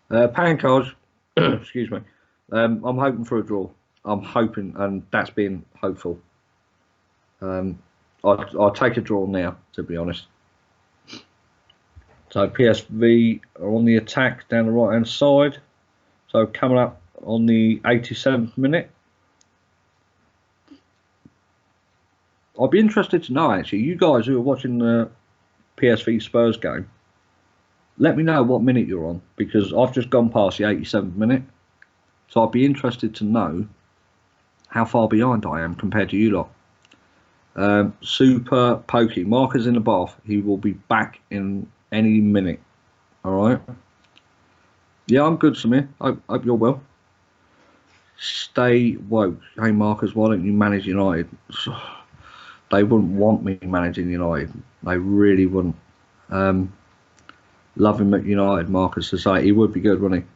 Pancard, excuse me. I'm hoping for a draw. I'm hoping, and that's being hopeful. I'll take a draw now, to be honest. So PSV are on the attack down the right hand side. So coming up on the 87th minute. I'd be interested to know, actually, you guys who are watching the PSV Spurs game, let me know what minute you're on, because I've just gone past the 87th minute. So I'd be interested to know how far behind I am compared to you lot. Super Pokey. Marker's in the bath. He will be back in any minute. Alright? Yeah, I'm good, Samir. Hope you're well. Stay woke. Hey, Marcus, why don't you manage United? They wouldn't want me managing United. They really wouldn't. Love him at United, Marcus Society. He would be good, wouldn't he?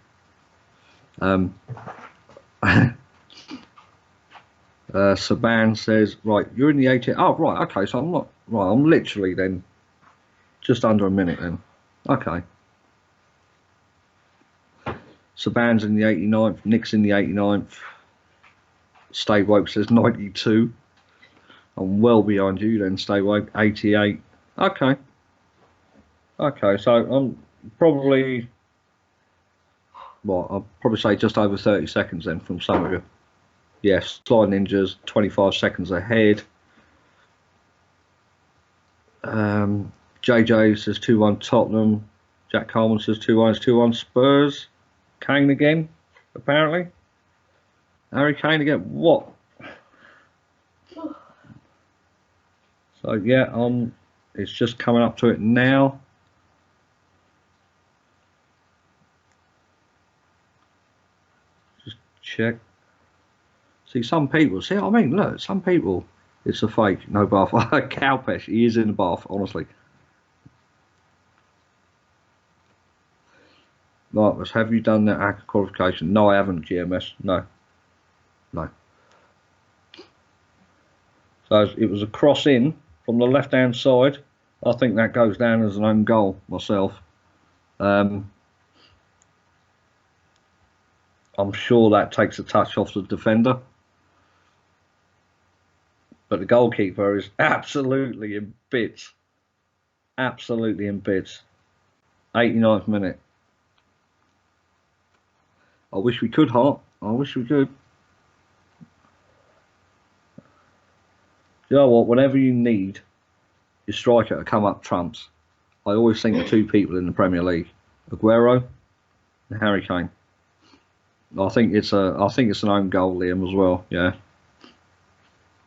Saban says, right, you're in the 80th. Oh, right, okay, so I'm not. Right, I'm literally then just under a minute then. Okay. Saban's in the 89th. Nick's in the 89th. Stay Woke says 92. I'm well behind you then, Stay Woke. 88. Okay. Okay, so I'm probably, I'll probably say just over 30 seconds then from some of you. Yes, Slide Ninjas, 25 seconds ahead. JJ says 2-1 Tottenham. Jack Coleman says 2-1. It's 2-1 Spurs. Kane again, apparently. Harry Kane again. What? So yeah, it's just coming up to it now. Just check. See, some people, see what I mean? Look, some people, it's a fake, no bath. Cowpesh, he is in the bath, honestly. Marcus, have you done that ACCA qualification? No, I haven't, GMS. No. So it was a cross in from the left-hand side. I think that goes down as an own goal myself. I'm sure that takes a touch off the defender. But the goalkeeper is absolutely in bits. Absolutely in bits. 89th minute. I wish we could, Hart. I wish we could. You know what? Whenever you need your striker to come up trumps, I always think of two people in the Premier League: Aguero and Harry Kane. I think it's an own goal, Liam, as well. Yeah.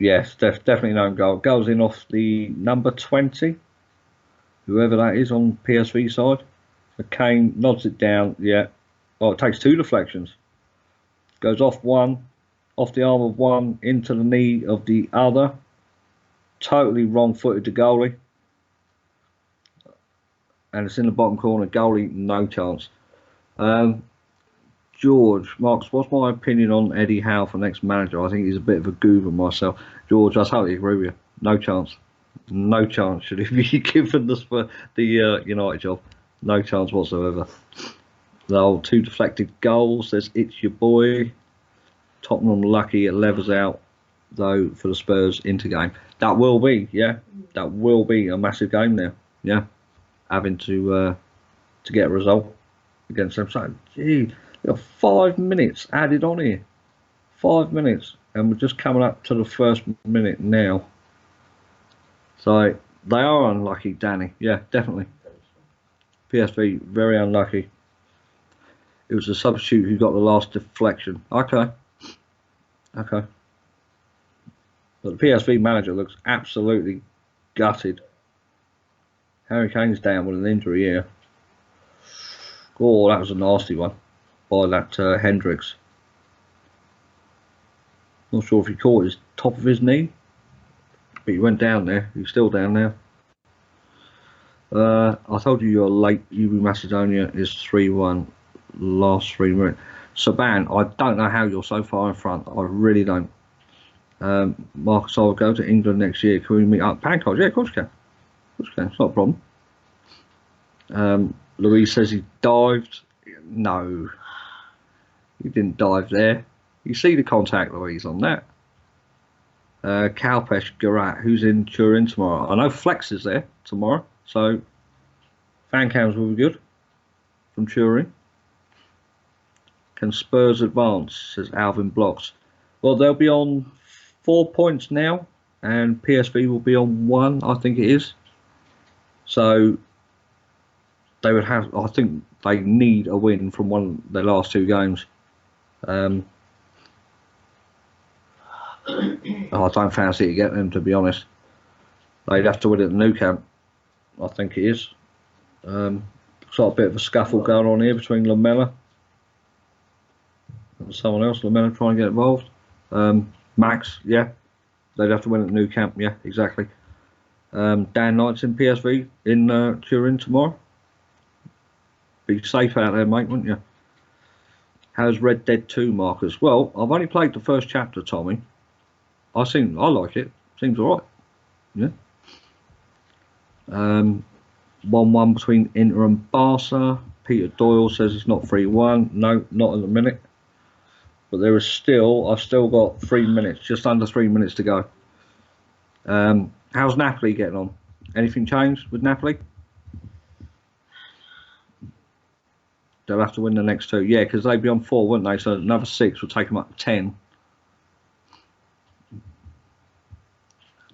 Yes, definitely an own goal. Goes in off the number 20, whoever that is on PSV side. The Kane nods it down. Yeah. Oh, it takes two deflections. Goes off one, off the arm of one, into the knee of the other. Totally wrong-footed to goalie. And it's in the bottom corner. Goalie, no chance. George, Marks, what's my opinion on Eddie Howe for next manager? I think he's a bit of a goober myself. George, I totally agree with you. No chance. No chance should he be given the United job. No chance whatsoever. The old two deflected goals. Says it's your boy. Tottenham lucky it levels out though for the Spurs into game. That will be, yeah. That will be a massive game now. Yeah. Having to get a result against them. So, gee, 5 minutes added on here. 5 minutes. And we're just coming up to the first minute now. So they are unlucky, Danny. Yeah, definitely. PSV, very unlucky. It was the substitute who got the last deflection. Okay. But the PSV manager looks absolutely gutted. Harry Kane's down with an injury here. Oh, that was a nasty one by that Hendricks. Not sure if he caught his top of his knee, but he went down there. He's still down there. I told you you're late. UB Macedonia is 3-1. Last 3 minutes. Saban, I don't know how you're so far in front. I really don't. Marcus, I will go to England next year. Can we meet up? Pancakes? Yeah, of course you can. Of course you can. It's not a problem. Louise says he dived. No, he didn't dive there. You see the contact, Louise, on that. Kalpesh Garat, who's in Turin tomorrow. I know Flex is there tomorrow, so fan cams will be good from Turin. Can Spurs advance, says Alvin Blocks. Well, they'll be on 4 points now, and PSV will be on 1, I think it is. So they would have, I think they need a win from one of their last 2 games. I don't fancy it getting them, to be honest. They'd have to win at the Nou Camp, I think it is. Looks like a bit of a scuffle going on here between Lamella and someone else. Lamella trying to get involved. Max, yeah. They'd have to win at the Nou Camp, yeah, exactly. Dan Knight's in PSV in Turin tomorrow. Be safe out there, mate, wouldn't you? How's Red Dead 2, Marcus? Well, I've only played the first chapter, Tommy. I like it. Seems alright. Yeah. 1-1 between Inter and Barca. Peter Doyle says it's not 3-1. No, not in a minute. But there is still, I've still got 3 minutes, just under 3 minutes to go. How's Napoli getting on? Anything changed with Napoli? They'll have to win the next 2. Yeah, because they'd be on 4, wouldn't they? So another 6 will take them up to 10.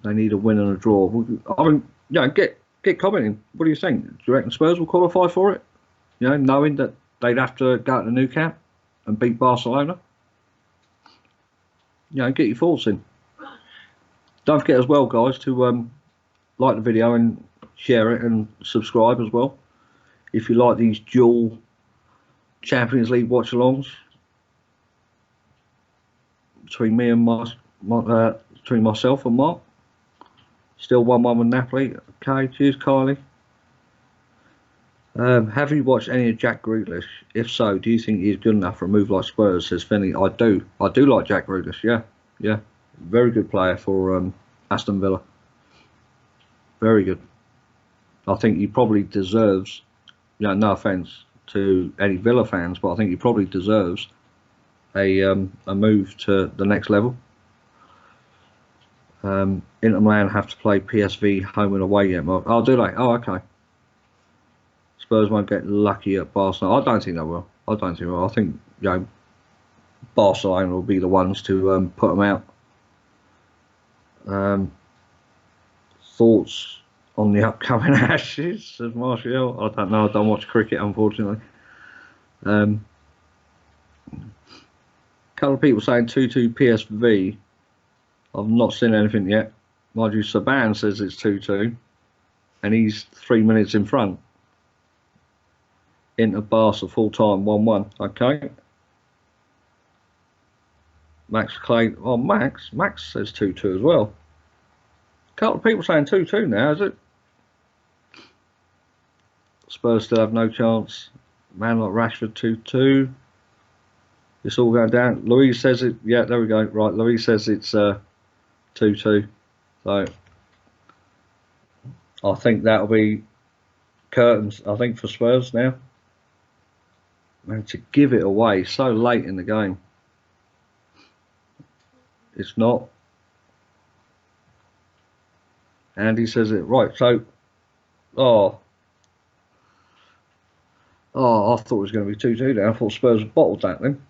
They need a win and a draw. I mean, get commenting. What do you think? Do you reckon Spurs will qualify for it? You know, knowing that they'd have to go to the Nou Camp and beat Barcelona. You know, get your thoughts in. Don't forget as well, guys, to like the video and share it and subscribe as well. If you like these dual Champions League watch-alongs between me and between myself and Mark. Still 1-1 with Napoli. Okay, cheers, Kylie. Have you watched any of Jack Grealish? If so, do you think he's good enough for a move like Spurs? Says Finney. I do like Jack Grealish. Yeah, very good player for Aston Villa. Very good. I think he probably deserves. You know, no offence to any Villa fans, but I think he probably deserves a move to the next level. Inter Milan have to play PSV home and away yet, Mark. Oh, do they? Oh, okay. Spurs won't get lucky at Barcelona. I don't think they will. I think, you know, Barcelona will be the ones to put them out. Thoughts on the upcoming Ashes, says Martial. I don't know. I don't watch cricket, unfortunately. A couple of people saying 2-2 PSV. I've not seen anything yet. Mind you, Saban says it's 2-2, and he's 3 minutes in front. Into Barca full time 1-1. Okay. Max Clay. Oh, Max says 2-2 as well. A couple of people saying 2-2 now, is it? Spurs still have no chance. Man like Rashford 2-2. It's all going down. Louise says it. Yeah, there we go. Right, Louise says it's 2-2. So I think that'll be curtains. I think for Spurs now. Man, to give it away so late in the game. It's not. Andy says it right. So, I thought it was going to be 2-2 now. I thought Spurs had bottled that then.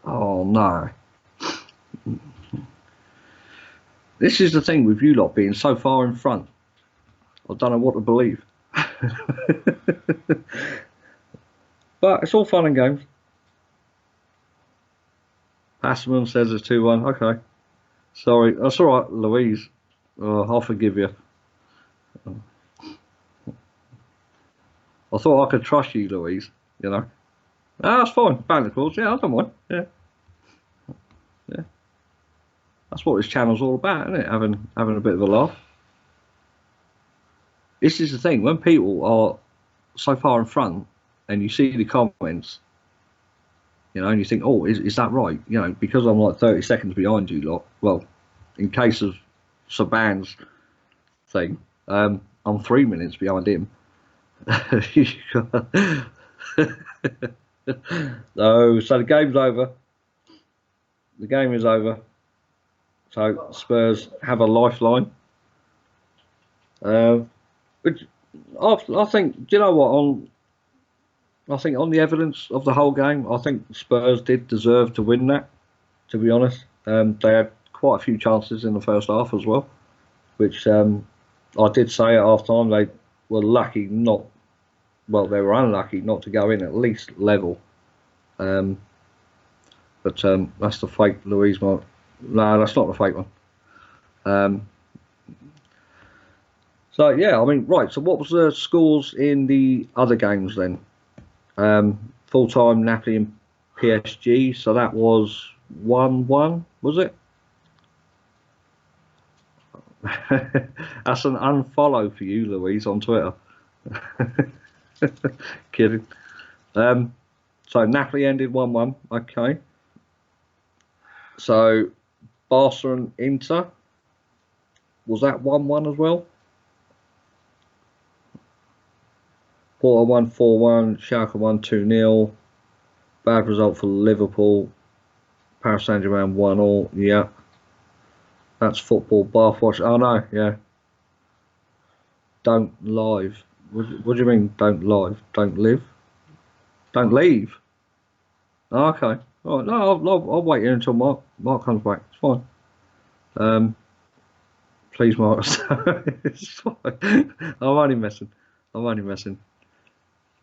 Oh no. This is the thing with you lot being so far in front. I don't know what to believe. But it's all fun and games. Passman says it's 2-1. Okay. Sorry. That's all right, Louise. I'll forgive you. I thought I could trust you, Louise. You know. That's fine. Banter calls. Yeah, I don't mind. Yeah. That's what this channel's all about, isn't it? Having a bit of a laugh. This is the thing. When people are so far in front and you see the comments, you know, and you think, oh, is that right? You know, because I'm like 30 seconds behind you lot. Well, in case of Saban's thing, I'm 3 minutes behind him. So the game's over. The game is over. So Spurs have a lifeline. But I think, do you know what? I think on the evidence of the whole game, I think Spurs did deserve to win that. To be honest, they had quite a few chances in the first half as well, which I did say at half time they were lucky not. Well, they were unlucky not to go in at least level. But that's the fake Louise mark. No, that's not the fake one. So yeah, I mean, right. So what was the scores in the other games then? Full time Napoli and PSG. So that was 1-1, was it? That's an unfollow for you, Louise, on Twitter. Kidding. So Napoli ended 1-1. Okay. So Barca and Inter, was that 1-1 as well? Porto won 4-1, Schalke won 2-0. Bad result for Liverpool. Paris Saint-Germain 1-1. Yeah. That's football bath watch. Oh no, yeah. Don't live. What do you mean don't live? Don't live? Don't leave? Oh, okay. All right, no, I'll wait here until Mark comes back. It's fine. Please, Mark. It's fine. I'm only messing.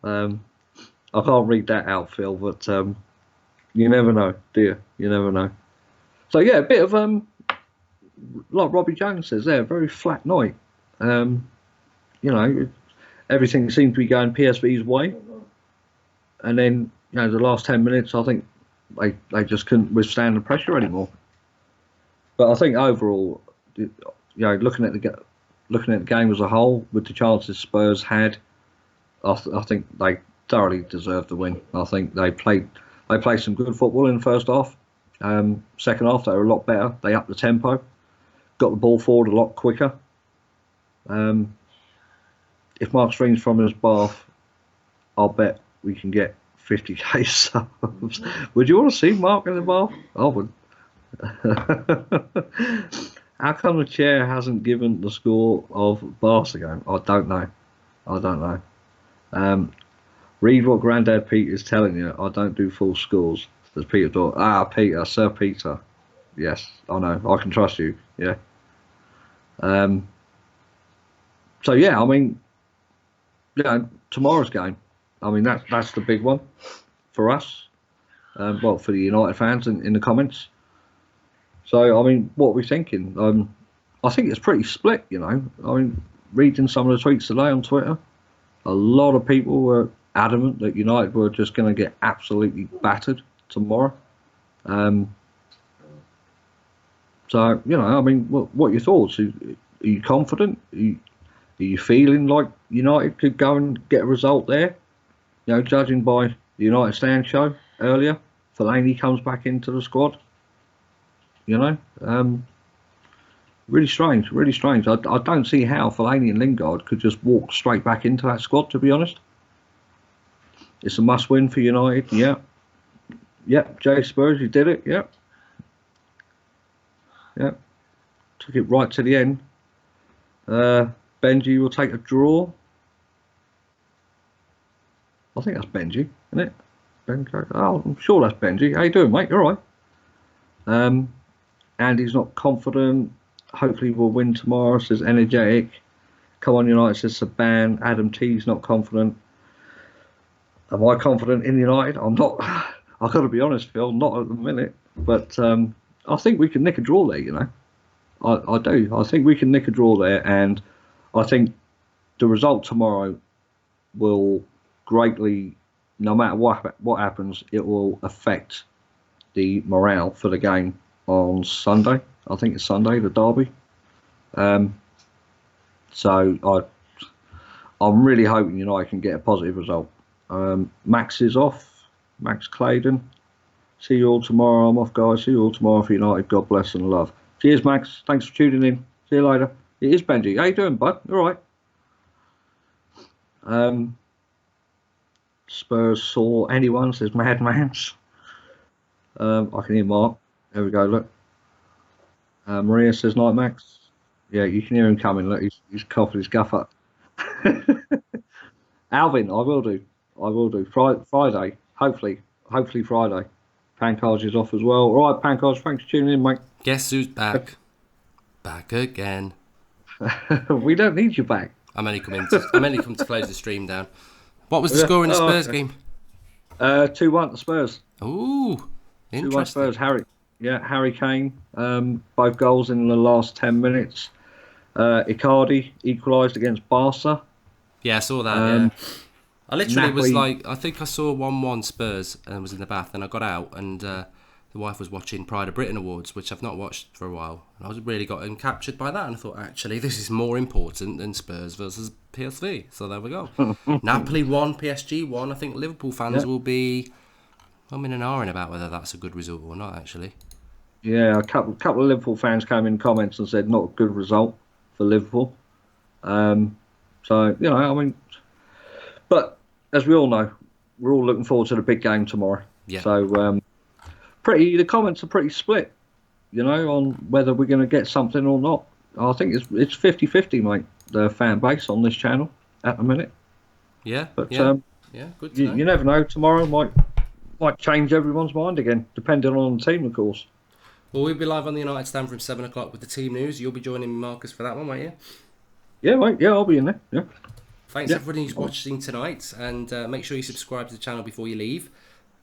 I can't read that out, Phil, but you never know, do you? You never know. So yeah, a bit of like Robbie Jones says there, very flat night. You know, everything seemed to be going PSV's way, and then you know the last 10 minutes, I think they just couldn't withstand the pressure anymore. But I think overall, you know, looking at the game as a whole, with the chances Spurs had, I think they thoroughly deserved the win. I think they played some good football in the first half. Second half, they were a lot better. They upped the tempo, got the ball forward a lot quicker. If Mark streams from his bath, I'll bet we can get 50k subs. Would you want to see Mark in the bath? I would. How come the chair hasn't given the score of Barca game? I don't know. Read what Grandad Pete is telling you. I don't do full scores. There's Peter Dor. Peter, Sir Peter. Yes, I know. I can trust you. Yeah. So yeah, I mean, tomorrow's game. I mean, that's the big one for us. Well, for the United fans in the comments. So, I mean, what are we thinking? I think it's pretty split, I mean, reading some of the tweets today on Twitter, a lot of people were adamant that United were just going to get absolutely battered tomorrow. So, I mean, what are your thoughts? Are you confident? Are you feeling like United could go and get a result there? Judging by the United Stand show earlier, Fellaini comes back into the squad. Really strange, really strange. I don't see how Fellaini and Lingard could just walk straight back into that squad, to be honest. It's a must-win for United, yeah. Yep, Jay Spurs, you did it, yep. Yep. Took it right to the end. Benji will take a draw. I think that's Benji, isn't it? Oh, I'm sure that's Benji. How you doing, mate? You all right? Andy's not confident. Hopefully we'll win tomorrow, says Energetic. Come on, United, says Saban. Adam T's not confident. Am I confident in United? I'm not. I've got to be honest, Phil, not at the minute. But I think we can nick a draw there, I do. I think we can nick a draw there, and I think the result tomorrow will greatly, no matter what happens, it will affect the morale for the game on Sunday. I think it's Sunday, the derby. So I'm really hoping United can get a positive result. Max is off. Max Claydon. See you all tomorrow. I'm off, guys. See you all tomorrow for United. God bless and love. Cheers, Max. Thanks for tuning in. See you later. It is Benji. How you doing, bud? All right. Spurs saw anyone, says Madmans. I can hear Mark. There we go, look. Maria says, night, Max. Yeah, you can hear him coming. Look, he's coughing his guff up. Alvin, I will do. Friday, hopefully Friday. Pankaj is off as well. All right, Pankaj, thanks for tuning in, mate. Guess who's back? Back again. We don't need you back. I'm only come to close the stream down. What was the score in the Spurs game? 2-1 to Spurs. Ooh, interesting. 2-1 Spurs. Harry Kane. Both goals in the last 10 minutes. Icardi equalised against Barca. Yeah, I saw that. Yeah. I literally was like, I think I saw 1-1 Spurs and was in the bath, and I got out, and the wife was watching Pride of Britain Awards, which I've not watched for a while, and I was really got captured by that, and I thought, actually, this is more important than Spurs versus PSV. So there we go. Napoli won, PSG won. I think Liverpool fans will be in an hour about whether that's a good result or not, actually. Yeah, a couple of Liverpool fans came in comments and said not a good result for Liverpool. So, I mean, but as we all know, we're all looking forward to the big game tomorrow. Yeah. So, the comments are pretty split, on whether we're going to get something or not. I think it's 50-50, mate, the fan base on this channel at the minute. Yeah. But good to know. You never know. Tomorrow might change everyone's mind again, depending on the team, of course. Well, we'll be live on the United Stand from 7 o'clock with the team news. You'll be joining me, Marcus, for that one, won't you? Yeah, mate. Yeah, I'll be in there. Yeah. Thanks everybody who's watching tonight, and make sure you subscribe to the channel before you leave.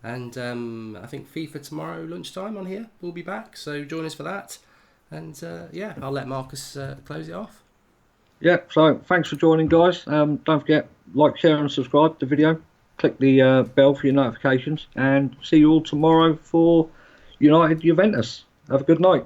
And I think FIFA tomorrow lunchtime on here. We'll be back, so join us for that. And I'll let Marcus close it off. Yeah. So thanks for joining, guys. Don't forget, like, share, and subscribe to the video. Click the bell for your notifications, and see you all tomorrow for United Juventus. Have a good night.